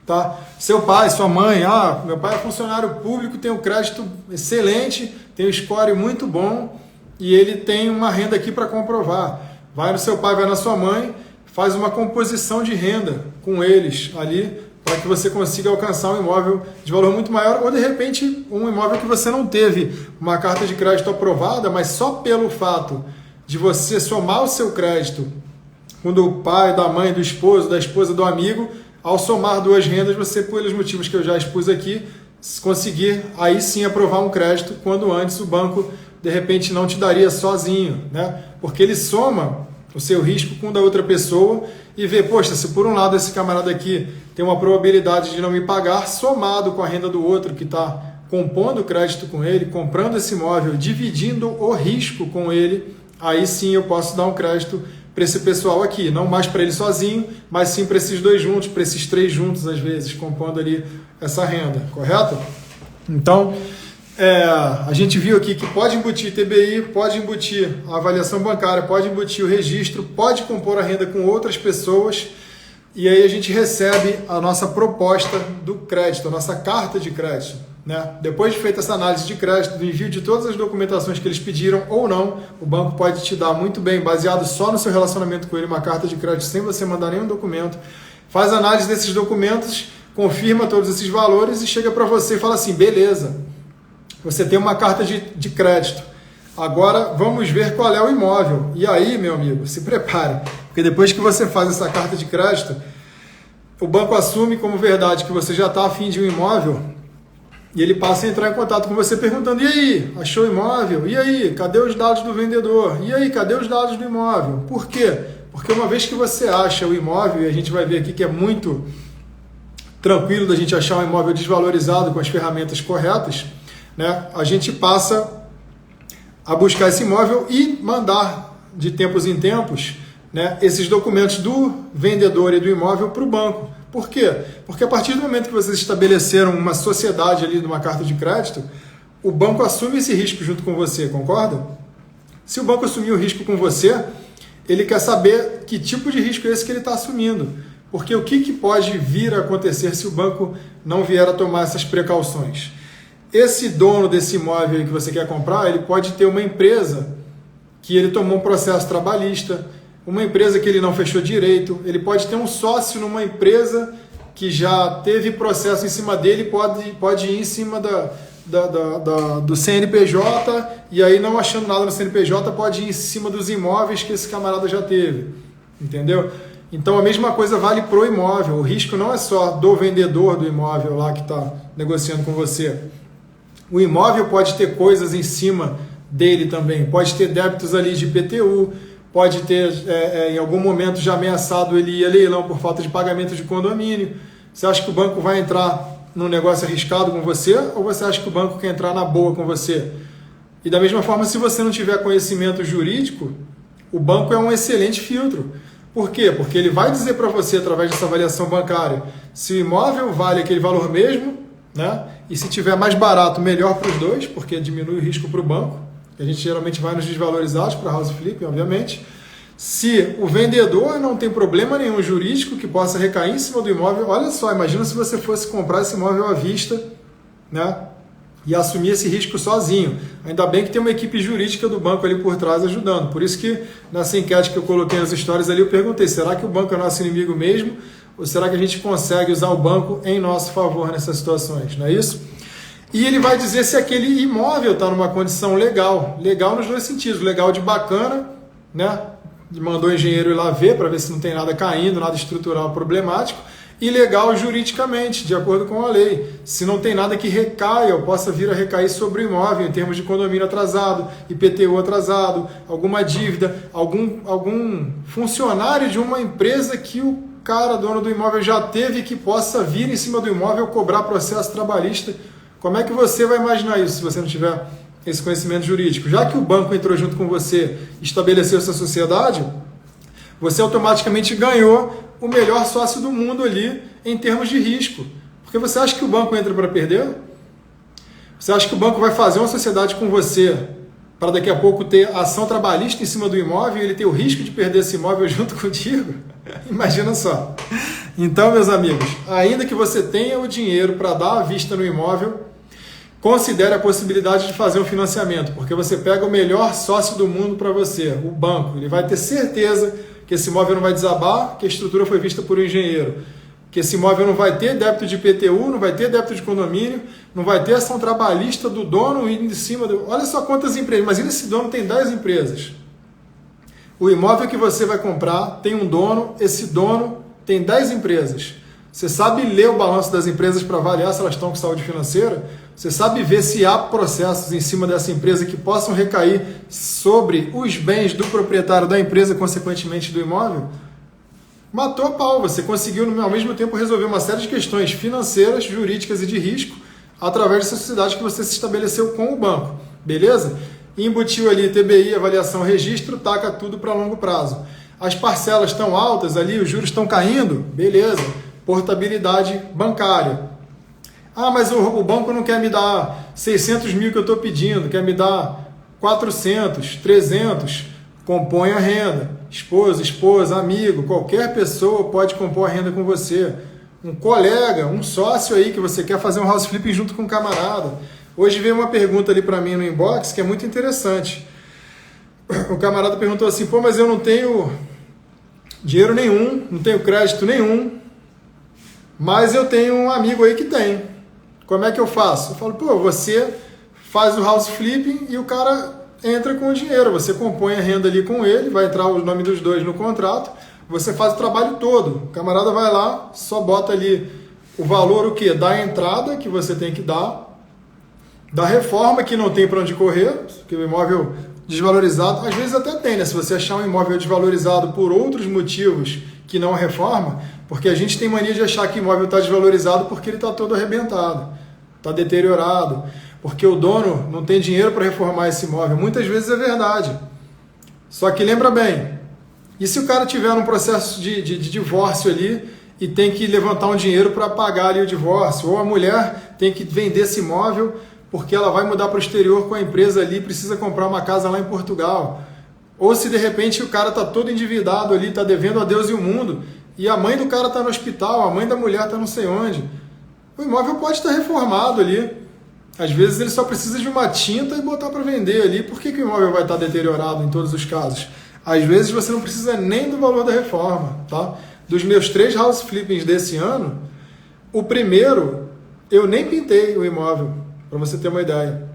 Tá? Seu pai, sua mãe, meu pai é funcionário público, tem um crédito excelente, tem um score muito bom e ele tem uma renda aqui para comprovar. Vai no seu pai, vai na sua mãe, faz uma composição de renda com eles ali, para que você consiga alcançar um imóvel de valor muito maior, ou de repente um imóvel que você não teve uma carta de crédito aprovada, mas só pelo fato de você somar o seu crédito com o do pai, da mãe, do esposo, da esposa, do amigo, ao somar duas rendas, você, pelos motivos que eu já expus aqui, conseguir aí sim aprovar um crédito, quando antes o banco de repente não te daria sozinho, né? Porque ele soma o seu risco com o da outra pessoa e vê, poxa, se por um lado esse camarada aqui tem uma probabilidade de não me pagar, somado com a renda do outro que está compondo o crédito com ele, comprando esse imóvel, dividindo o risco com ele, aí sim eu posso dar um crédito para esse pessoal aqui, não mais para ele sozinho, mas sim para esses dois juntos, para esses três juntos às vezes, compondo ali essa renda, correto? Então, a gente viu aqui que pode embutir TBI, pode embutir a avaliação bancária, pode embutir o registro, pode compor a renda com outras pessoas e aí a gente recebe a nossa proposta do crédito, a nossa carta de crédito, né? Depois de feita essa análise de crédito, do envio de todas as documentações que eles pediram ou não, o banco pode te dar muito bem, baseado só no seu relacionamento com ele, uma carta de crédito sem você mandar nenhum documento, faz a análise desses documentos, confirma todos esses valores e chega para você e fala assim, beleza, você tem uma carta de crédito. Agora vamos ver qual é o imóvel. E aí, meu amigo, se prepare. Porque depois que você faz essa carta de crédito, o banco assume como verdade que você já está a fim de um imóvel e ele passa a entrar em contato com você perguntando, e aí, achou o imóvel? E aí, cadê os dados do vendedor? E aí, cadê os dados do imóvel? Por quê? Porque uma vez que você acha o imóvel, e a gente vai ver aqui que é muito tranquilo da gente achar um imóvel desvalorizado com as ferramentas corretas, né, a gente passa a buscar esse imóvel e mandar de tempos em tempos, né, esses documentos do vendedor e do imóvel para o banco. Por quê? Porque a partir do momento que vocês estabeleceram uma sociedade ali de uma carta de crédito, o banco assume esse risco junto com você, concorda? Se o banco assumir o risco com você, ele quer saber que tipo de risco é esse que ele está assumindo. Porque o que pode vir a acontecer se o banco não vier a tomar essas precauções? Esse dono desse imóvel que você quer comprar, ele pode ter uma empresa que ele tomou um processo trabalhista, uma empresa que ele não fechou direito, ele pode ter um sócio numa empresa que já teve processo em cima dele, pode ir em cima do CNPJ e aí não achando nada no CNPJ, pode ir em cima dos imóveis que esse camarada já teve, entendeu? Então a mesma coisa vale para o imóvel, o risco não é só do vendedor do imóvel lá que está negociando com você. O imóvel pode ter coisas em cima dele também, pode ter débitos ali de IPTU, pode ter em algum momento já ameaçado ele ir a leilão por falta de pagamento de condomínio. Você acha que o banco vai entrar num negócio arriscado com você ou você acha que o banco quer entrar na boa com você? E da mesma forma, se você não tiver conhecimento jurídico, o banco é um excelente filtro. Por quê? Porque ele vai dizer para você, através dessa avaliação bancária, se o imóvel vale aquele valor mesmo, né? E se tiver mais barato, melhor para os dois, porque diminui o risco para o banco. A gente geralmente vai nos desvalorizados para house flip, obviamente. Se o vendedor não tem problema nenhum jurídico que possa recair em cima do imóvel, olha só, imagina se você fosse comprar esse imóvel à vista, né? E assumir esse risco sozinho. Ainda bem que tem uma equipe jurídica do banco ali por trás ajudando. Por isso que nessa enquete que eu coloquei nas histórias ali, eu perguntei, será que o banco é nosso inimigo mesmo? Ou será que a gente consegue usar o banco em nosso favor nessas situações? Não é isso? E ele vai dizer se aquele imóvel está numa condição legal. Legal nos dois sentidos. Legal de bacana, né? Mandou o engenheiro ir lá ver para ver se não tem nada caindo, nada estrutural problemático. e legal juridicamente, de acordo com a lei. Se não tem nada que recaia ou possa vir a recair sobre o imóvel, em termos de condomínio atrasado, IPTU atrasado, alguma dívida, algum funcionário de uma empresa que o cara, dono do imóvel, já teve, que possa vir em cima do imóvel cobrar processo trabalhista. Como é que você vai imaginar isso se você não tiver esse conhecimento jurídico? Já que o banco entrou junto com você, estabeleceu essa sociedade, você automaticamente ganhou o melhor sócio do mundo ali em termos de risco. Porque você acha que o banco entra para perder? Você acha que o banco vai fazer uma sociedade com você para daqui a pouco ter ação trabalhista em cima do imóvel e ele ter o risco de perder esse imóvel junto contigo? Imagina só. Então, meus amigos, ainda que você tenha o dinheiro para dar à vista no imóvel, considere a possibilidade de fazer um financiamento, porque você pega o melhor sócio do mundo para você, o banco. Ele vai ter certeza que esse imóvel não vai desabar, que a estrutura foi vista por um engenheiro, que esse imóvel não vai ter débito de IPTU, não vai ter débito de condomínio, não vai ter ação trabalhista do dono indo em cima do... Olha só quantas empresas, imagina esse dono tem 10 empresas. O imóvel que você vai comprar tem um dono, esse dono tem 10 empresas. Você sabe ler o balanço das empresas para avaliar se elas estão com saúde financeira? Você sabe ver se há processos em cima dessa empresa que possam recair sobre os bens do proprietário da empresa, consequentemente do imóvel? Matou a pau. Você conseguiu, ao mesmo tempo, resolver uma série de questões financeiras, jurídicas e de risco através dessa sociedade que você se estabeleceu com o banco. Beleza? Embutiu ali TBI, avaliação, registro, taca tudo para longo prazo. As parcelas estão altas ali, os juros estão caindo? Beleza. Portabilidade bancária. Ah, mas o banco não quer me dar 600 mil que eu estou pedindo, quer me dar 400, 300. Compõe a renda. Esposa, amigo, qualquer pessoa pode compor a renda com você. Um colega, um sócio aí que você quer fazer um house flipping junto com um camarada. Hoje veio uma pergunta ali para mim no inbox que é muito interessante. O camarada perguntou assim, pô, mas eu não tenho dinheiro nenhum, não tenho crédito nenhum, mas eu tenho um amigo aí que tem. Como é que eu faço? Eu falo, pô, você faz o house flipping e o cara entra com o dinheiro. Você compõe a renda ali com ele, vai entrar o nome dos dois no contrato, você faz o trabalho todo. O camarada vai lá, só bota ali o valor, o quê? Da entrada que você tem que dar, da reforma que não tem para onde correr, porque o imóvel desvalorizado, às vezes até tem, né? Se você achar um imóvel desvalorizado por outros motivos que não a reforma, porque a gente tem mania de achar que o imóvel está desvalorizado porque ele está todo arrebentado, está deteriorado, porque o dono não tem dinheiro para reformar esse imóvel. Muitas vezes é verdade. Só que lembra bem, e se o cara tiver num processo de divórcio ali e tem que levantar um dinheiro para pagar ali o divórcio, ou a mulher tem que vender esse imóvel porque ela vai mudar para o exterior com a empresa ali, precisa comprar uma casa lá em Portugal. Ou se de repente o cara está todo endividado ali, está devendo a Deus e o mundo, e a mãe do cara está no hospital, a mãe da mulher está não sei onde. O imóvel pode estar reformado ali. Às vezes ele só precisa de uma tinta e botar para vender ali. Por que o imóvel vai estar deteriorado em todos os casos? Às vezes você não precisa nem do valor da reforma. Tá? Dos meus 3 house flippings desse ano, o primeiro eu nem pintei o imóvel, para você ter uma ideia.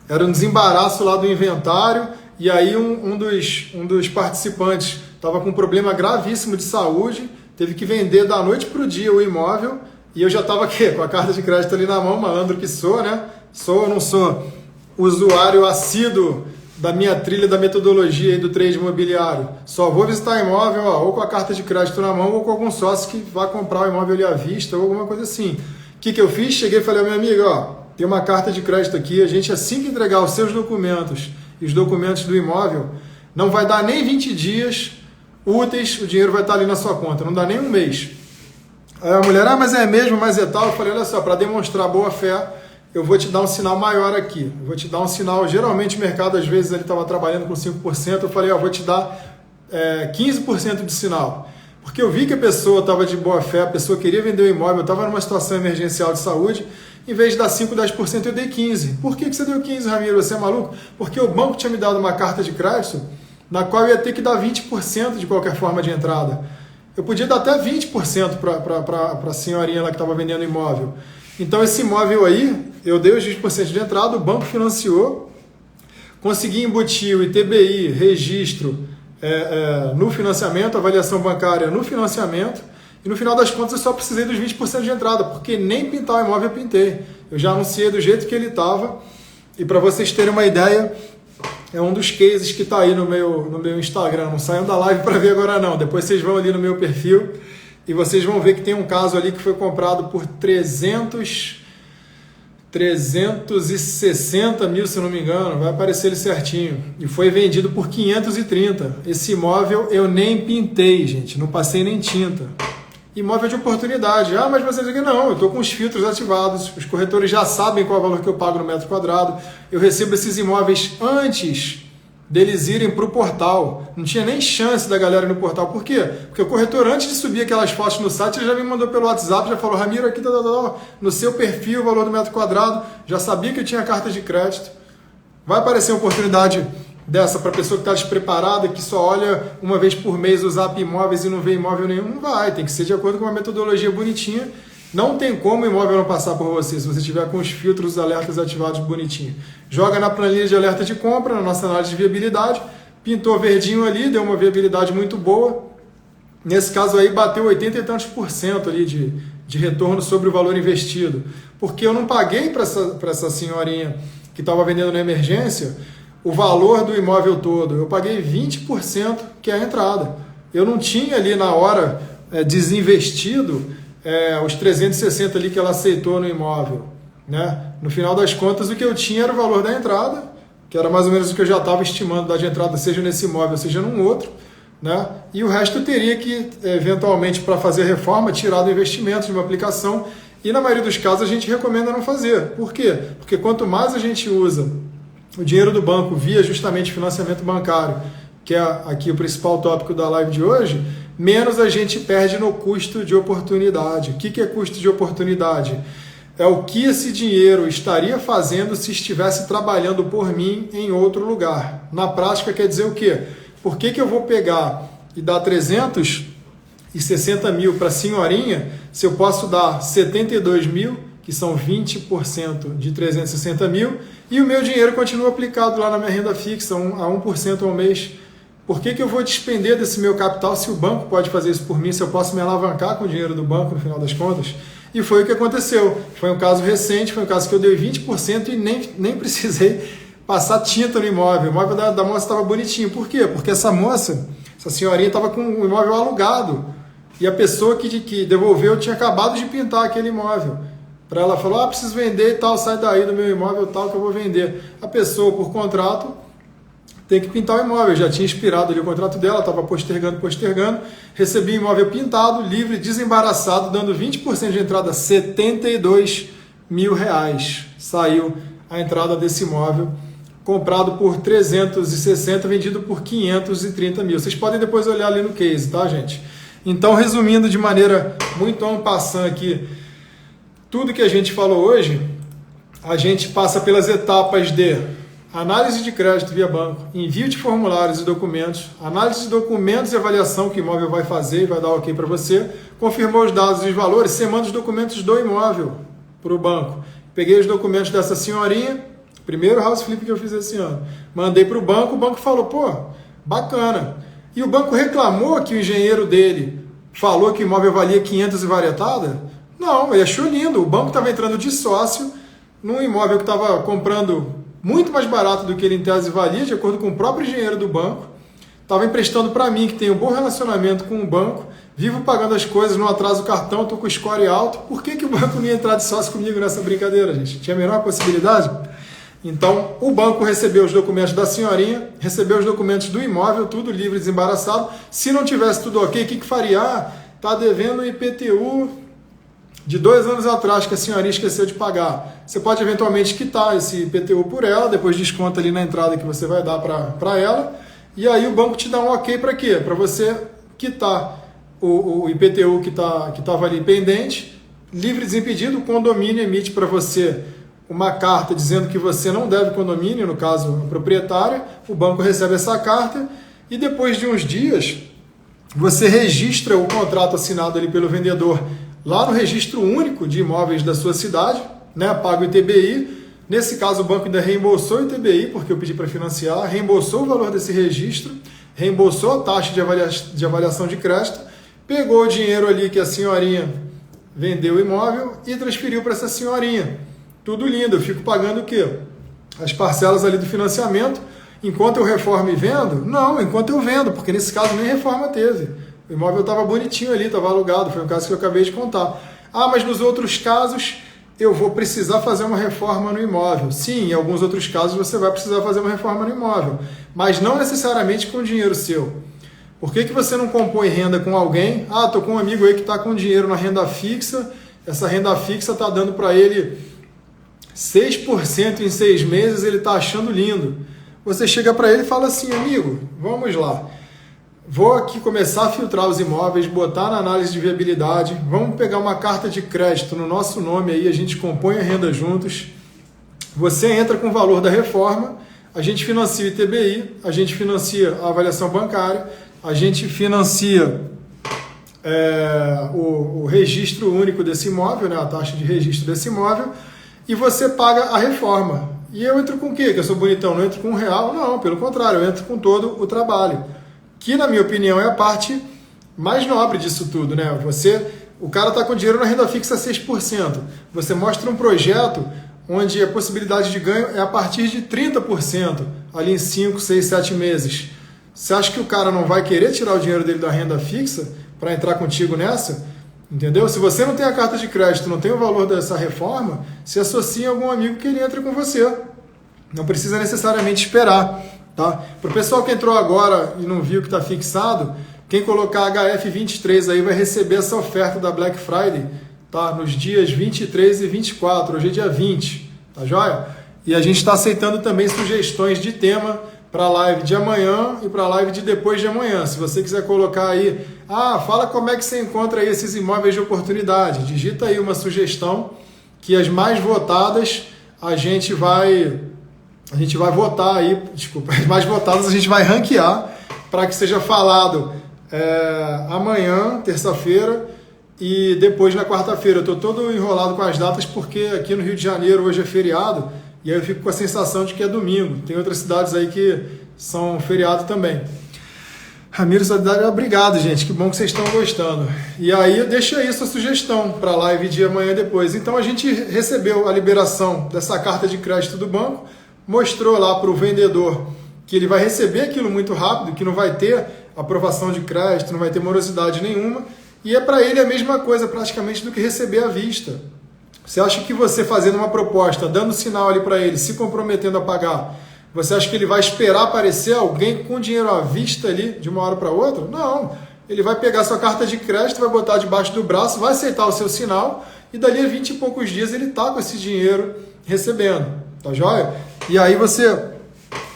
Era um desembaraço lá do inventário, e aí um dos participantes estava com um problema gravíssimo de saúde, teve que vender da noite para o dia o imóvel, e eu já estava aqui com a carta de crédito ali na mão, malandro que sou, né? Sou ou não sou usuário assíduo da minha trilha da metodologia aí do trade imobiliário. Só vou visitar imóvel ou com a carta de crédito na mão ou com algum sócio que vá comprar o imóvel ali à vista ou alguma coisa assim. O que eu fiz? Cheguei e falei, meu amigo, tem uma carta de crédito aqui, a gente assim que entregar os seus documentos e os documentos do imóvel, não vai dar nem 20 dias úteis, o dinheiro vai estar ali na sua conta, não dá nem um mês. Aí a mulher, mas é mesmo, mas é tal. Eu falei, olha só, para demonstrar boa fé, eu vou te dar um sinal maior aqui. Eu vou te dar um sinal, geralmente o mercado às vezes ele estava trabalhando com 5%, eu falei, vou te dar 15% de sinal. Porque eu vi que a pessoa estava de boa fé, a pessoa queria vender o imóvel, estava numa situação emergencial de saúde, em vez de dar 5%, 10%, eu dei 15%. Por que você deu 15%, Ramiro? Você é maluco? Porque o banco tinha me dado uma carta de crédito na qual eu ia ter que dar 20% de qualquer forma de entrada. Eu podia dar até 20% para a senhorinha lá que estava vendendo imóvel. Então esse imóvel aí, eu dei os 20% de entrada, o banco financiou, consegui embutir o ITBI, registro no financiamento, avaliação bancária no financiamento, e no final das contas eu só precisei dos 20% de entrada, porque nem pintar o imóvel eu pintei. Eu já anunciei do jeito que ele estava, e para vocês terem uma ideia, é um dos cases que está aí no meu Instagram. Não saiam da live para ver agora não, depois vocês vão ali no meu perfil e vocês vão ver que tem um caso ali que foi comprado por 360 mil, se não me engano, vai aparecer ele certinho, e foi vendido por 530. Esse imóvel eu nem pintei, gente, não passei nem tinta. Imóvel de oportunidade. Ah, mas vocês aqui não, eu estou com os filtros ativados, os corretores já sabem qual é o valor que eu pago no metro quadrado, eu recebo esses imóveis antes deles irem para o portal. Não tinha nem chance da galera ir no portal. Por quê? Porque o corretor, antes de subir aquelas fotos no site, ele já me mandou pelo WhatsApp, já falou: Ramiro, aqui no seu perfil o valor do metro quadrado, já sabia que eu tinha carta de crédito. Vai aparecer uma oportunidade dessa para a pessoa que está despreparada, que só olha uma vez por mês o Zap Imóveis e não vê imóvel nenhum? Não vai, tem que ser de acordo com uma metodologia bonitinha. Não tem como o imóvel não passar por você, se você tiver com os filtros, os alertas ativados bonitinho. Joga na planilha de alerta de compra, na nossa análise de viabilidade, pintou verdinho ali, deu uma viabilidade muito boa. Nesse caso aí bateu 80 e tantos % ali de retorno sobre o valor investido. Porque eu não paguei para essa senhorinha que estava vendendo na emergência o valor do imóvel todo, eu paguei 20%, que é a entrada. Eu não tinha ali na hora desinvestido os 360 ali que ela aceitou no imóvel, né? No final das contas, o que eu tinha era o valor da entrada, que era mais ou menos o que eu já estava estimando dar de entrada, seja nesse imóvel, seja num outro, né? E o resto eu teria que, eventualmente, para fazer a reforma, tirar do investimento de uma aplicação, e na maioria dos casos a gente recomenda não fazer. Por quê? Porque quanto mais a gente usa o dinheiro do banco via justamente financiamento bancário, que é aqui o principal tópico da live de hoje, menos a gente perde no custo de oportunidade. O que é custo de oportunidade? É o que esse dinheiro estaria fazendo se estivesse trabalhando por mim em outro lugar. Na prática quer dizer o quê? Por que eu vou pegar e dar 360 mil para a senhorinha se eu posso dar 72 mil, que são 20% de 360 mil, e o meu dinheiro continua aplicado lá na minha renda fixa, a 1% ao mês? Por que eu vou despender desse meu capital se o banco pode fazer isso por mim, se eu posso me alavancar com o dinheiro do banco no final das contas? E foi o que aconteceu. Foi um caso recente, foi um caso que eu dei 20% e nem precisei passar tinta no imóvel. O imóvel da moça estava bonitinho. Por quê? Porque essa senhorinha estava com o imóvel alugado. E a pessoa que devolveu tinha acabado de pintar aquele imóvel. Para ela falou: preciso vender e tal, sai daí do meu imóvel tal que eu vou vender. A pessoa, por contrato, tem que pintar o imóvel. Já tinha expirado ali o contrato dela, estava postergando. Recebi o imóvel pintado, livre, desembaraçado, dando 20% de entrada, 72 mil reais. Saiu a entrada desse imóvel, comprado por 360, vendido por 530 mil. Vocês podem depois olhar ali no case, tá, gente? Então, resumindo de maneira muito en passant aqui, tudo que a gente falou hoje, a gente passa pelas etapas de análise de crédito via banco, envio de formulários e documentos, análise de documentos e avaliação que o imóvel vai fazer e vai dar ok para você, confirmou os dados e os valores, você manda os documentos do imóvel para o banco. Peguei os documentos dessa senhorinha, primeiro house flip que eu fiz esse ano, mandei para o banco falou: pô, bacana. E o banco reclamou que o engenheiro dele falou que o imóvel valia 500 e varietada? Não, ele achou lindo. O banco estava entrando de sócio num imóvel que estava comprando muito mais barato do que ele em tese valia, de acordo com o próprio engenheiro do banco. Estava emprestando para mim, que tenho um bom relacionamento com o banco, vivo pagando as coisas, não atraso o cartão, estou com o score alto. Por que o banco não ia entrar de sócio comigo nessa brincadeira, gente? Tinha a menor possibilidade? Então, o banco recebeu os documentos da senhorinha, recebeu os documentos do imóvel, tudo livre, desembaraçado. Se não tivesse tudo ok, o que faria? Está devendo IPTU de 2 anos atrás que a senhorinha esqueceu de pagar. Você pode eventualmente quitar esse IPTU por ela, depois desconta ali na entrada que você vai dar para ela, e aí o banco te dá um ok para quê? Para você quitar o IPTU que estava ali pendente, livre e desimpedido. O condomínio emite para você uma carta dizendo que você não deve condomínio, no caso a proprietária, o banco recebe essa carta e depois de uns dias você registra o contrato assinado ali pelo vendedor lá no registro único de imóveis da sua cidade, né? Paga o ITBI. Nesse caso o banco ainda reembolsou o ITBI, porque eu pedi para financiar, reembolsou o valor desse registro, reembolsou a taxa de avaliação de crédito, pegou o dinheiro ali que a senhorinha vendeu o imóvel e transferiu para essa senhorinha. Tudo lindo, eu fico pagando o quê? As parcelas ali do financiamento, enquanto eu reformo e vendo? Não, enquanto eu vendo, porque nesse caso nem reforma teve. O imóvel estava bonitinho ali, estava alugado, foi um caso que eu acabei de contar. Ah, mas nos outros casos eu vou precisar fazer uma reforma no imóvel. Sim, em alguns outros casos você vai precisar fazer uma reforma no imóvel, mas não necessariamente com dinheiro seu. Por que você não compõe renda com alguém? Ah, estou com um amigo aí que está com dinheiro na renda fixa, essa renda fixa está dando para ele 6% em 6 meses, ele está achando lindo. Você chega para ele e fala assim, amigo, vamos lá, vou aqui começar a filtrar os imóveis, botar na análise de viabilidade, vamos pegar uma carta de crédito no nosso nome aí, a gente compõe a renda juntos, você entra com o valor da reforma, a gente financia o ITBI, a gente financia a avaliação bancária, a gente financia o registro único desse imóvel, né, a taxa de registro desse imóvel, e você paga a reforma. E eu entro com o quê? Que eu sou bonitão, não entro com R$1? Não, pelo contrário, eu entro com todo o trabalho. Que, na minha opinião, é a parte mais nobre disso tudo, né? O cara está com dinheiro na renda fixa 6%. Você mostra um projeto onde a possibilidade de ganho é a partir de 30%, ali em 5, 6, 7 meses. Você acha que o cara não vai querer tirar o dinheiro dele da renda fixa para entrar contigo nessa? Entendeu? Se você não tem a carta de crédito, não tem o valor dessa reforma, se associe a algum amigo que ele entre com você. Não precisa necessariamente esperar. Tá? Para o pessoal que entrou agora e não viu que está fixado, quem colocar HF23 aí vai receber essa oferta da Black Friday, tá? Nos dias 23 e 24, hoje é dia 20, tá joia? E a gente está aceitando também sugestões de tema para a live de amanhã e para a live de depois de amanhã. Se você quiser colocar aí, fala como é que você encontra aí esses imóveis de oportunidade. Digita aí uma sugestão que as mais votadas a gente vai votar aí, desculpa, as mais votadas a gente vai ranquear para que seja falado amanhã, terça-feira, e depois na quarta-feira. Eu estou todo enrolado com as datas porque aqui no Rio de Janeiro hoje é feriado, e aí eu fico com a sensação de que é domingo. Tem outras cidades aí que são feriado também. Ramiro Solidariedade, obrigado, gente. Que bom que vocês estão gostando. E aí, deixa aí sua sugestão para a live de amanhã depois. Então, a gente recebeu a liberação dessa carta de crédito do banco, mostrou lá para o vendedor que ele vai receber aquilo muito rápido, que não vai ter aprovação de crédito, não vai ter morosidade nenhuma. E é para ele a mesma coisa praticamente do que receber à vista. Você acha que você fazendo uma proposta, dando sinal ali para ele, se comprometendo a pagar, você acha que ele vai esperar aparecer alguém com dinheiro à vista ali de uma hora para outra? Não. Ele vai pegar sua carta de crédito, vai botar debaixo do braço, vai aceitar o seu sinal e dali a 20 e poucos dias ele está com esse dinheiro recebendo. Tá joia? E aí você,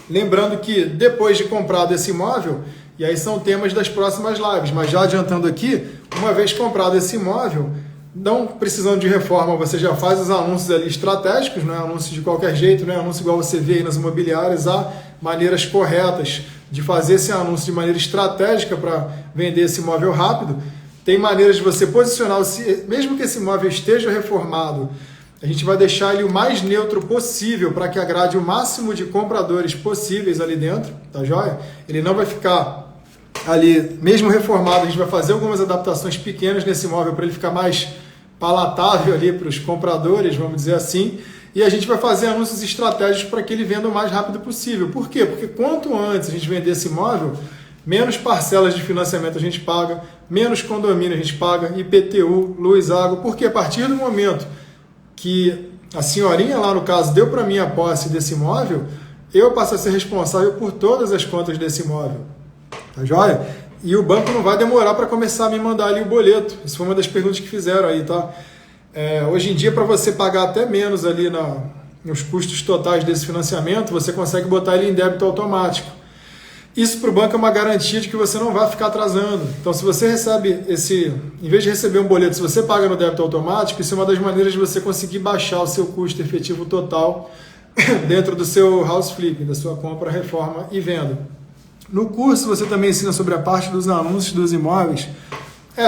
lembrando que depois de comprado esse imóvel, e aí são temas das próximas lives, mas já adiantando aqui, uma vez comprado esse imóvel, não precisando de reforma, você já faz os anúncios ali estratégicos, não é anúncio de qualquer jeito, não é anúncio igual você vê aí nas imobiliárias, há maneiras corretas de fazer esse anúncio de maneira estratégica para vender esse imóvel rápido. Tem maneiras de você posicionar, mesmo que esse imóvel esteja reformado, a gente vai deixar ele o mais neutro possível para que agrade o máximo de compradores possíveis ali dentro, tá joia? Ele não vai ficar ali, mesmo reformado, a gente vai fazer algumas adaptações pequenas nesse imóvel para ele ficar mais palatável ali para os compradores, vamos dizer assim, e a gente vai fazer anúncios estratégicos para que ele venda o mais rápido possível. Por quê? Porque quanto antes a gente vender esse imóvel, menos parcelas de financiamento a gente paga, menos condomínio a gente paga, IPTU, luz, água, porque a partir do momento que a senhorinha lá no caso deu para mim a posse desse imóvel, eu passo a ser responsável por todas as contas desse imóvel. Tá joia? E o banco não vai demorar para começar a me mandar ali o boleto. Isso foi uma das perguntas que fizeram aí, tá? Hoje em dia, para você pagar até menos ali nos custos totais desse financiamento, você consegue botar ele em débito automático. Isso para o banco é uma garantia de que você não vai ficar atrasando. Então, se você recebe em vez de receber um boleto, se você paga no débito automático, isso é uma das maneiras de você conseguir baixar o seu custo efetivo total dentro do seu house flipping, da sua compra, reforma e venda. No curso você também ensina sobre a parte dos anúncios dos imóveis.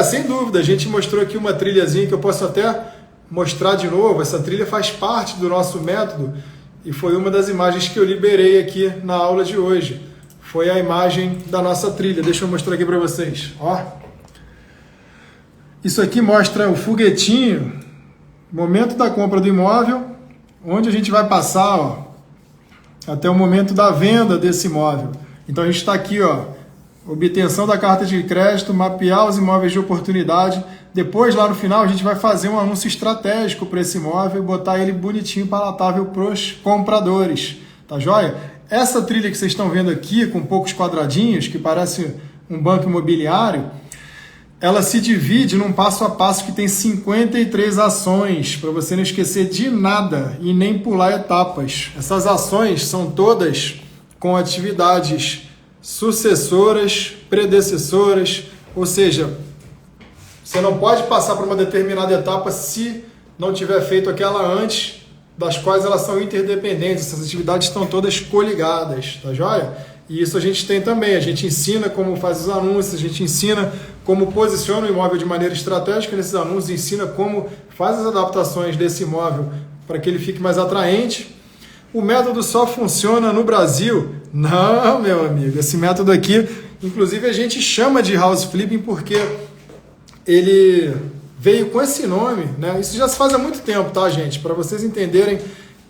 Sem dúvida, a gente mostrou aqui uma trilhazinha que eu posso até mostrar de novo. Essa trilha faz parte do nosso método e foi uma das imagens que eu liberei aqui na aula de hoje. Foi a imagem da nossa trilha. Deixa eu mostrar aqui para vocês. Ó. Isso aqui mostra o foguetinho, momento da compra do imóvel, onde a gente vai passar, ó, até o momento da venda desse imóvel. Então a gente está aqui, ó, obtenção da carta de crédito, mapear os imóveis de oportunidade. Depois, lá no final, a gente vai fazer um anúncio estratégico para esse imóvel e botar ele bonitinho, palatável para os compradores. Tá joia? Essa trilha que vocês estão vendo aqui, com poucos quadradinhos, que parece um banco imobiliário, ela se divide num passo a passo que tem 53 ações, para você não esquecer de nada e nem pular etapas. Essas ações são todas com atividades sucessoras, predecessoras, ou seja, você não pode passar por uma determinada etapa se não tiver feito aquela antes, das quais elas são interdependentes. Essas atividades estão todas coligadas, tá joia? E isso a gente tem também, a gente ensina como faz os anúncios, a gente ensina como posiciona o imóvel de maneira estratégica nesses anúncios, ensina como faz as adaptações desse imóvel para que ele fique mais atraente. O método só funciona no Brasil? Não, meu amigo, esse método aqui, inclusive a gente chama de house flipping porque ele veio com esse nome, né? Isso já se faz há muito tempo, tá, gente? Para vocês entenderem.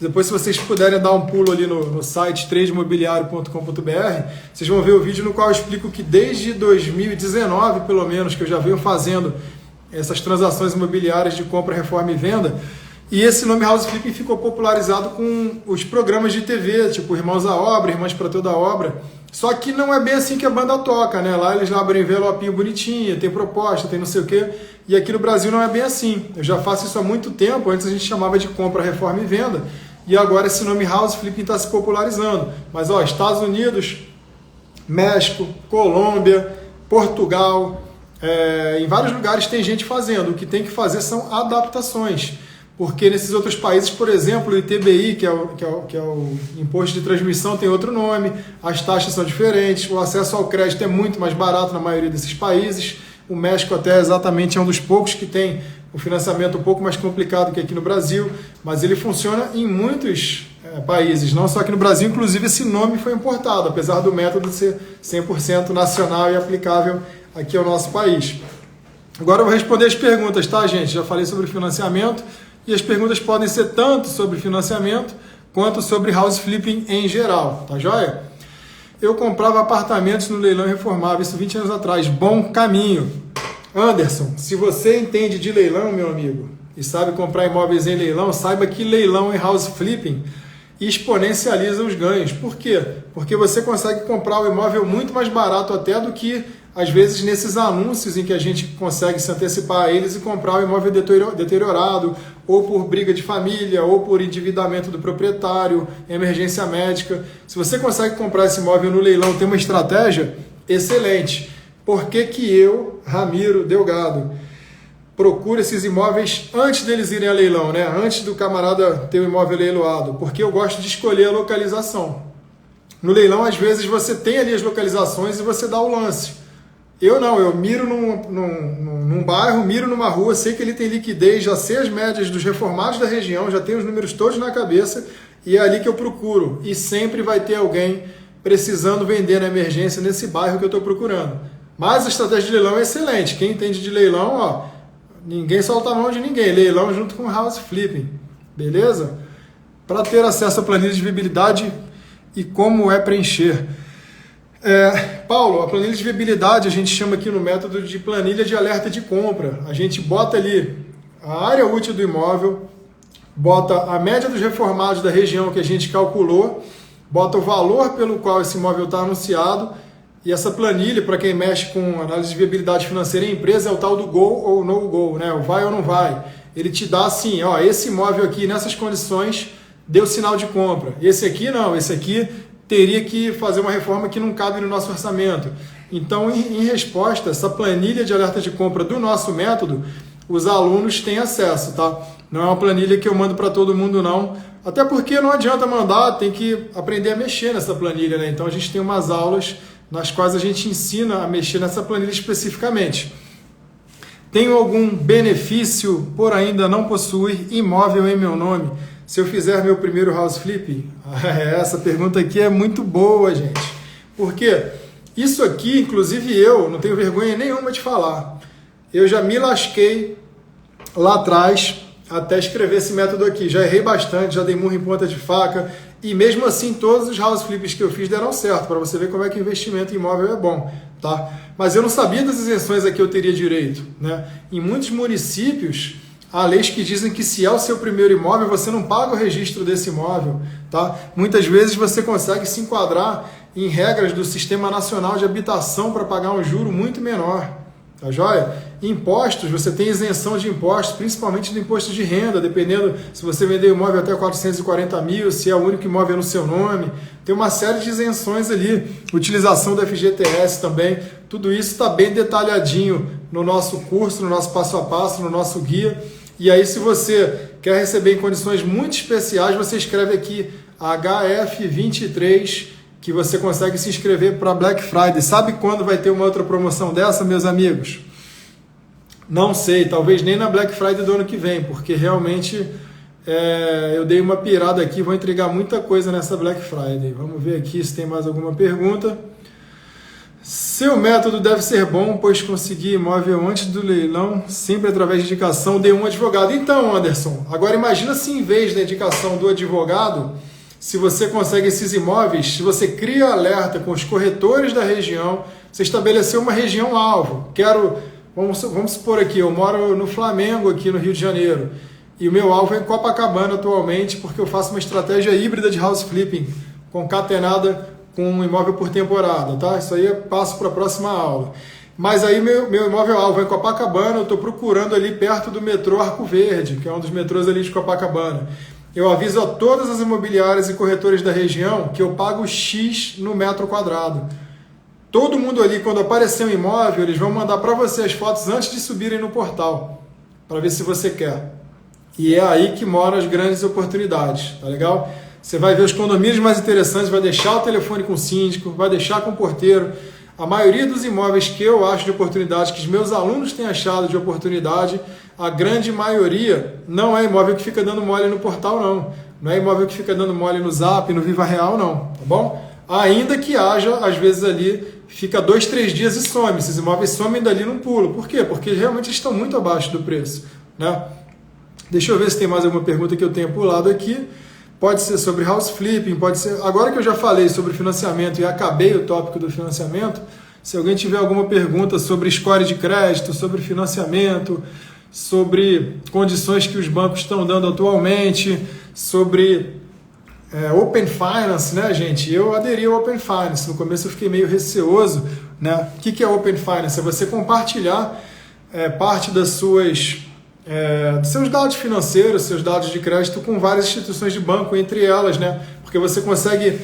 Depois, se vocês puderem dar um pulo ali no site tradeimobiliario.com.br, vocês vão ver o vídeo no qual eu explico que desde 2019, pelo menos, que eu já venho fazendo essas transações imobiliárias de compra, reforma e venda, e esse nome House Flipping ficou popularizado com os programas de TV, tipo Irmãos à Obra, Irmãs para Toda a Obra. Só que não é bem assim que a banda toca, né? Lá eles abrem envelopinho bonitinho, tem proposta, tem não sei o quê. E aqui no Brasil não é bem assim. Eu já faço isso há muito tempo, antes a gente chamava de compra, reforma e venda. E agora esse nome House Flipping está se popularizando. Mas ó, Estados Unidos, México, Colômbia, Portugal, em vários lugares tem gente fazendo. O que tem que fazer são adaptações. Porque nesses outros países, por exemplo, o ITBI, que é o Imposto de Transmissão, tem outro nome, as taxas são diferentes, o acesso ao crédito é muito mais barato na maioria desses países. O México até exatamente é um dos poucos que tem o financiamento um pouco mais complicado que aqui no Brasil, mas ele funciona em muitos países, não só aqui no Brasil. Inclusive esse nome foi importado, apesar do método ser 100% nacional e aplicável aqui ao nosso país. Agora eu vou responder as perguntas, tá, gente? Já falei sobre financiamento e as perguntas podem ser tanto sobre financiamento quanto sobre house flipping em geral, tá joia? Eu comprava apartamentos no leilão e reformava, isso 20 anos atrás. Bom caminho. Anderson, se você entende de leilão, meu amigo, e sabe comprar imóveis em leilão, saiba que leilão e house flipping exponencializa os ganhos. Por quê? Porque você consegue comprar o imóvel muito mais barato até do que, às vezes, nesses anúncios em que a gente consegue se antecipar a eles e comprar o imóvel deteriorado, ou por briga de família, ou por endividamento do proprietário, emergência médica. Se você consegue comprar esse imóvel no leilão, tem uma estratégia excelente. Por que que eu, Ramiro Delgado, procuro esses imóveis antes deles irem a leilão, né? Antes do camarada ter o imóvel leiloado? Porque eu gosto de escolher a localização. No leilão, às vezes, você tem ali as localizações e você dá o lance. Eu não, eu miro num bairro, miro numa rua, sei que ele tem liquidez, já sei as médias dos reformados da região, já tenho os números todos na cabeça e é ali que eu procuro. E sempre vai ter alguém precisando vender na emergência nesse bairro que eu estou procurando. Mas a estratégia de leilão é excelente. Quem entende de leilão, ó, ninguém solta a mão de ninguém. Leilão junto com house flipping, beleza? Para ter acesso à planilha de viabilidade e como é preencher. Paulo, a planilha de viabilidade a gente chama aqui no método de planilha de alerta de compra. A gente bota ali a área útil do imóvel, bota a média dos reformados da região que a gente calculou, bota o valor pelo qual esse imóvel está anunciado, e essa planilha, para quem mexe com análise de viabilidade financeira em empresa, é o tal do go ou no go, né? O vai ou não vai. Ele te dá assim, ó, esse imóvel aqui nessas condições deu sinal de compra. Esse aqui não, esse aqui teria que fazer uma reforma que não cabe no nosso orçamento. Então, em resposta, essa planilha de alerta de compra do nosso método, os alunos têm acesso, tá? Não é uma planilha que eu mando para todo mundo, não. Até porque não adianta mandar, tem que aprender a mexer nessa planilha, né? Então, a gente tem umas aulas nas quais a gente ensina a mexer nessa planilha especificamente. Tenho algum benefício por ainda não possuir imóvel em meu nome? Se eu fizer meu primeiro house flip? Essa pergunta aqui é muito boa, gente. Porque isso aqui, inclusive eu, não tenho vergonha nenhuma de falar. eu já me lasquei lá atrás até escrever esse método aqui. Já errei bastante, já dei murro em ponta de faca, e mesmo assim todos os house flips que eu fiz deram certo, para você ver como é que o investimento em imóvel é bom, tá? Mas eu não sabia das isenções a que eu teria direito, né? Em muitos municípios, há leis que dizem que se é o seu primeiro imóvel, você não paga o registro desse imóvel, tá? Muitas vezes você consegue se enquadrar em regras do Sistema Nacional de Habitação para pagar um juro muito menor, tá joia? Impostos, você tem isenção de impostos, principalmente do imposto de renda, dependendo se você vender o imóvel até 440 mil, se é o único imóvel no seu nome, tem uma série de isenções ali, utilização do FGTS também, tudo isso está bem detalhadinho no nosso curso, no nosso passo a passo, no nosso guia. E aí, se você quer receber em condições muito especiais, você escreve aqui HF23, que você consegue se inscrever para Black Friday. Sabe quando vai ter uma outra promoção dessa, meus amigos? Não sei, talvez nem na Black Friday do ano que vem, porque realmente eu dei uma pirada aqui, vou entregar muita coisa nessa Black Friday. Vamos ver aqui se tem mais alguma pergunta. Seu método deve ser bom, pois consegui imóvel antes do leilão, sempre através de indicação de um advogado. Então, Anderson, agora imagina se em vez da indicação do advogado, se você consegue esses imóveis, se você cria alerta com os corretores da região, você estabeleceu uma região-alvo. Vamos supor aqui, eu moro no Flamengo, aqui no Rio de Janeiro, e o meu alvo é em Copacabana atualmente, porque eu faço uma estratégia híbrida de house flipping, concatenada com um imóvel por temporada, tá? Isso aí eu passo para a próxima aula. Mas aí meu imóvel-alvo é em Copacabana, eu estou procurando ali perto do metrô Arco Verde, que é um dos metrôs ali de Copacabana. Eu aviso a todas as imobiliárias e corretores da região que eu pago X no metro quadrado. Todo mundo ali, quando aparecer um imóvel, eles vão mandar para você as fotos antes de subirem no portal, para ver se você quer. E é aí que moram as grandes oportunidades, tá legal? Você vai ver os condomínios mais interessantes, vai deixar o telefone com o síndico, vai deixar com o porteiro. A maioria dos imóveis que eu acho de oportunidade, que os meus alunos têm achado de oportunidade, a grande maioria não é imóvel que fica dando mole no portal, não. Não é imóvel que fica dando mole no Zap, no Viva Real, não, tá bom? Ainda que haja, às vezes ali, fica 2, 3 dias e some. Esses imóveis somem dali num pulo. Por quê? Porque realmente estão muito abaixo do preço, né? Deixa eu ver se tem mais alguma pergunta que eu tenha pulado aqui. Pode ser sobre house flipping, pode ser... Agora que eu já falei sobre financiamento e acabei o tópico do financiamento, se alguém tiver alguma pergunta sobre score de crédito, sobre financiamento, sobre condições que os bancos estão dando atualmente, sobre Open Finance, né, gente? Eu aderi ao Open Finance. No começo eu fiquei meio receoso, né? O que é Open Finance? É você compartilhar parte dos seus dados financeiros, seus dados de crédito com várias instituições de banco, entre elas, né? Porque você consegue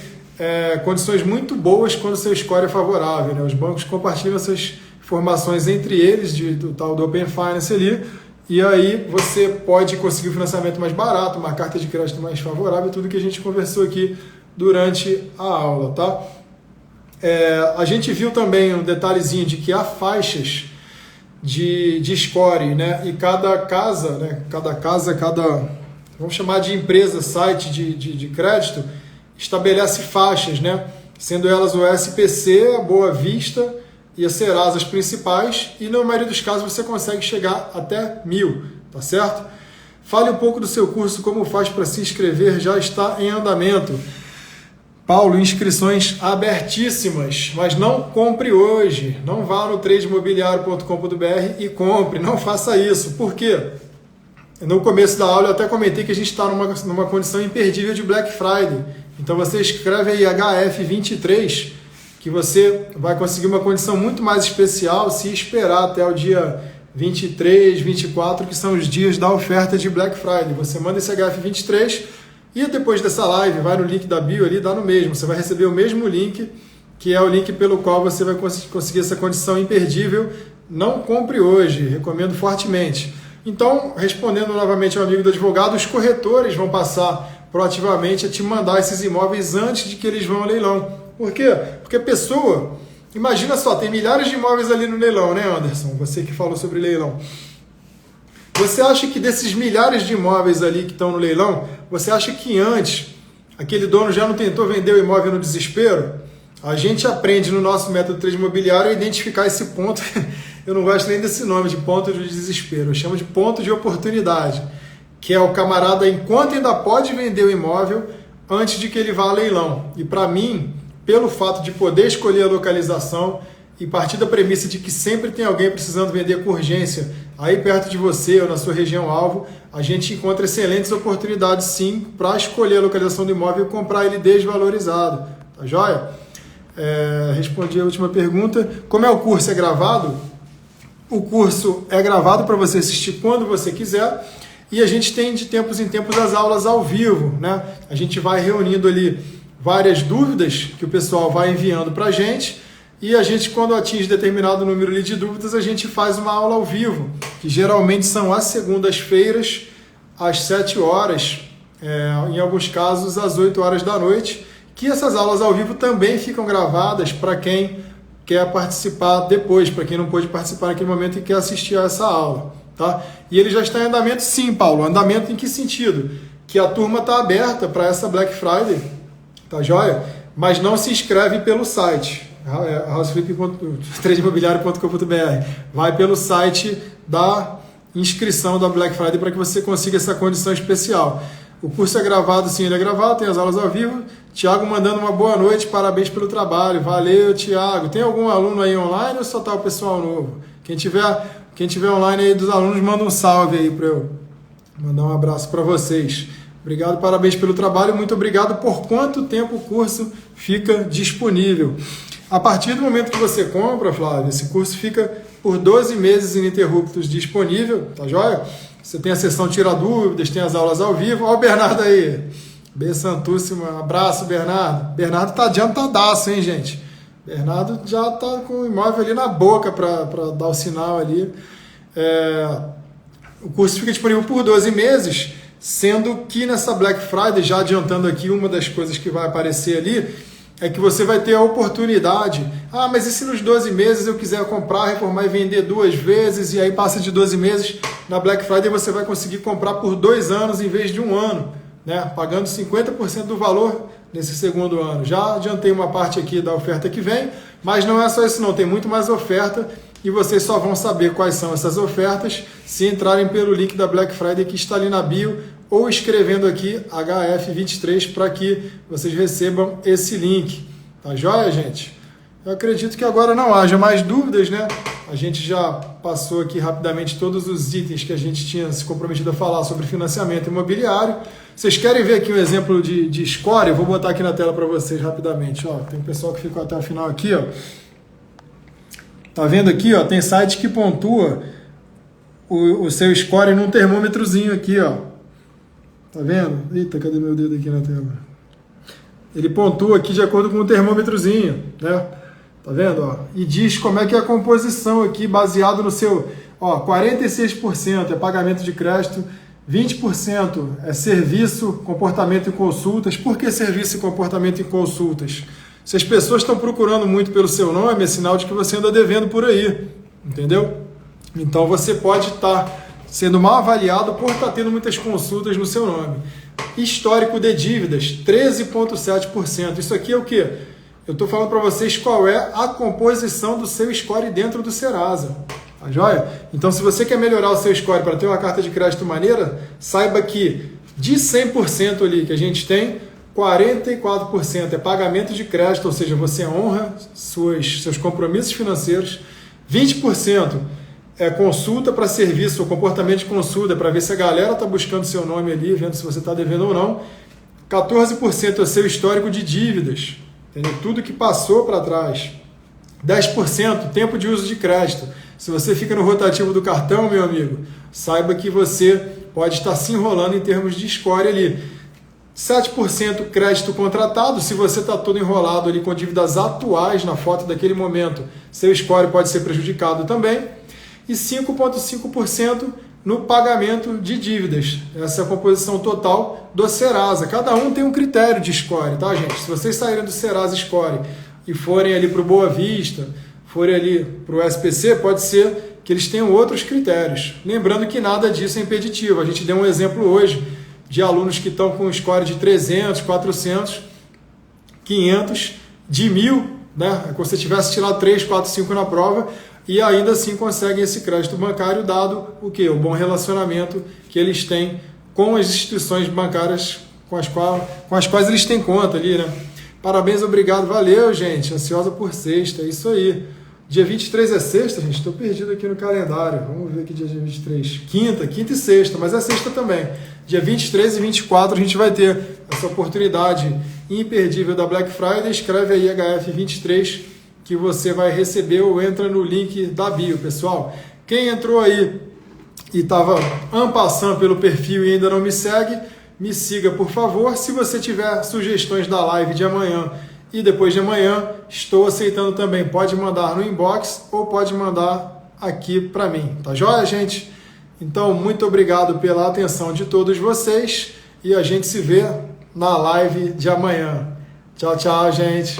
condições muito boas quando o seu score é favorável, né? Os bancos compartilham essas informações entre eles, do tal do Open Finance ali, e aí você pode conseguir um financiamento mais barato, uma carta de crédito mais favorável, tudo que a gente conversou aqui durante a aula, tá? A gente viu também um detalhezinho de que há faixas de score, né? E cada casa, vamos chamar de empresa, site de crédito, estabelece faixas, né? Sendo elas o SPC, a Boa Vista e a Serasa as principais, e na maioria dos casos você consegue chegar até 1.000, tá certo? Fale um pouco do seu curso, como faz para se inscrever, já está em andamento. Paulo, inscrições abertíssimas, mas não compre hoje, não vá no tradeimobiliario.com.br e compre, não faça isso. Por quê? No começo da aula eu até comentei que a gente está numa condição imperdível de Black Friday, então você escreve aí HF23, que você vai conseguir uma condição muito mais especial se esperar até o dia 23, 24, que são os dias da oferta de Black Friday. Você manda esse HF23 e depois dessa live, vai no link da bio ali, dá no mesmo. Você vai receber o mesmo link, que é o link pelo qual você vai conseguir essa condição imperdível. Não compre hoje, recomendo fortemente. Então, respondendo novamente ao amigo do advogado, os corretores vão passar proativamente a te mandar esses imóveis antes de que eles vão ao leilão. Por quê? Porque a pessoa, imagina só, tem milhares de imóveis ali no leilão, né, Anderson? Você que falou sobre leilão. Você acha que desses milhares de imóveis ali que estão no leilão, você acha que antes aquele dono já não tentou vender o imóvel no desespero? A gente aprende no nosso método 3 imobiliário a identificar esse ponto. eu não gosto nem desse nome de ponto de desespero, eu chamo de ponto de oportunidade, que é o camarada, enquanto ainda pode vender o imóvel, antes de que ele vá a leilão. E para mim, pelo fato de poder escolher a localização e partir da premissa de que sempre tem alguém precisando vender com urgência aí perto de você ou na sua região alvo, a gente encontra excelentes oportunidades sim para escolher a localização do imóvel e comprar ele desvalorizado. Tá joia? Respondi a última pergunta. Como é o curso? É gravado? O curso é gravado para você assistir quando você quiser e a gente tem de tempos em tempos as aulas ao vivo, né? A gente vai reunindo ali várias dúvidas que o pessoal vai enviando para a gente e a gente, quando atinge determinado número ali de dúvidas, a gente faz uma aula ao vivo, que geralmente são às segundas-feiras, às 7 horas, em alguns casos às 8 horas da noite, que essas aulas ao vivo também ficam gravadas para quem quer participar depois, para quem não pôde participar naquele momento e quer assistir a essa aula. Tá? E ele já está em andamento sim, Paulo. Andamento em que sentido? Que a turma está aberta para essa Black Friday, tá joia? Mas não se inscreve pelo site, houseflip.tradeimobiliario.com.br. Vai pelo site da inscrição da Black Friday para que você consiga essa condição especial. O curso é gravado, sim, ele é gravado, tem as aulas ao vivo. Tiago mandando uma boa noite, parabéns pelo trabalho. Valeu, Tiago. Tem algum aluno aí online ou só está o pessoal novo? Quem tiver online aí dos alunos, manda um salve aí para eu mandar um abraço para vocês. Obrigado, parabéns pelo trabalho. Muito obrigado. Por quanto tempo o curso fica disponível? A partir do momento que você compra, Flávio, esse curso fica por 12 meses ininterruptos disponível, tá joia? Você tem a sessão Tira Dúvidas, tem as aulas ao vivo. Olha o Bernardo aí. B. Santíssimo, abraço, Bernardo. Bernardo tá adiantadaço, hein, gente? Bernardo já tá com o imóvel ali na boca para dar o sinal ali. O curso fica disponível por 12 meses, sendo que nessa Black Friday, já adiantando aqui, uma das coisas que vai aparecer ali é que você vai ter a oportunidade. Mas e se nos 12 meses eu quiser comprar, reformar e vender 2 vezes, e aí passa de 12 meses, na Black Friday você vai conseguir comprar por 2 anos em vez de 1 ano, né? Pagando 50% do valor nesse segundo ano. Já adiantei uma parte aqui da oferta que vem, mas não é só isso não, tem muito mais oferta e vocês só vão saber quais são essas ofertas se entrarem pelo link da Black Friday que está ali na bio ou escrevendo aqui HF23 para que vocês recebam esse link. Tá joia, gente? Eu acredito que agora não haja mais dúvidas, né? A gente já passou aqui rapidamente todos os itens que a gente tinha se comprometido a falar sobre financiamento imobiliário. Vocês querem ver aqui um exemplo de score? Eu vou botar aqui na tela para vocês rapidamente. Ó, tem um pessoal que ficou até o final aqui. Ó. Tá vendo aqui? Ó, tem site que pontua o seu score num termômetrozinho aqui. Ó. Tá vendo? Eita, cadê meu dedo aqui na tela? Ele pontua aqui de acordo com o termômetrozinho, né? Tá vendo? Ó? E diz como é que é a composição aqui, baseado no seu... Ó, 46% é pagamento de crédito, 20% é serviço, comportamento e consultas. Por que serviço e comportamento e consultas? Se as pessoas estão procurando muito pelo seu nome, é sinal de que você anda devendo por aí, entendeu? Então você pode estar sendo mal avaliado por estar tendo muitas consultas no seu nome. Histórico de dívidas, 13,7%. Isso aqui é o quê? Eu estou falando para vocês qual é a composição do seu score dentro do Serasa. Tá joia? Então, se você quer melhorar o seu score para ter uma carta de crédito maneira, saiba que de 100% ali que a gente tem, 44% é pagamento de crédito, ou seja, você honra seus compromissos financeiros, 20% é consulta para serviço, ou comportamento de consulta, para ver se a galera está buscando seu nome ali, vendo se você está devendo ou não, 14% é seu histórico de dívidas, entendeu? Tudo que passou para trás, 10% tempo de uso de crédito. Se você fica no rotativo do cartão, meu amigo, saiba que você pode estar se enrolando em termos de score ali. 7% crédito contratado, se você está todo enrolado ali com dívidas atuais na foto daquele momento, seu score pode ser prejudicado também. E 5,5% no pagamento de dívidas. Essa é a composição total do Serasa. Cada um tem um critério de score, tá, gente? Se vocês saírem do Serasa Score e forem ali para o Boa Vista, forem ali para o SPC, pode ser que eles tenham outros critérios. Lembrando que nada disso é impeditivo. A gente deu um exemplo hoje de alunos que estão com um score de 300, 400, 500, de 1.000, né? Como se você tivesse tirado 3, 4, 5 na prova, e ainda assim conseguem esse crédito bancário dado o quê? O bom relacionamento que eles têm com as instituições bancárias com as quais eles têm conta ali, né? Parabéns, obrigado, valeu, gente. Ansiosa por sexta, é isso aí. Dia 23 é sexta, gente? Estou perdido aqui no calendário. Vamos ver aqui dia 23. Quinta e sexta, mas é sexta também. Dia 23 e 24 a gente vai ter essa oportunidade imperdível da Black Friday. Escreve aí HF23 que você vai receber ou entra no link da bio, pessoal. Quem entrou aí e estava en passant pelo perfil e ainda não me segue, me siga, por favor. Se você tiver sugestões da live de amanhã e depois de amanhã, estou aceitando também. Pode mandar no inbox ou pode mandar aqui para mim. Tá joia, gente? Então, muito obrigado pela atenção de todos vocês e a gente se vê na live de amanhã. Tchau, tchau, gente.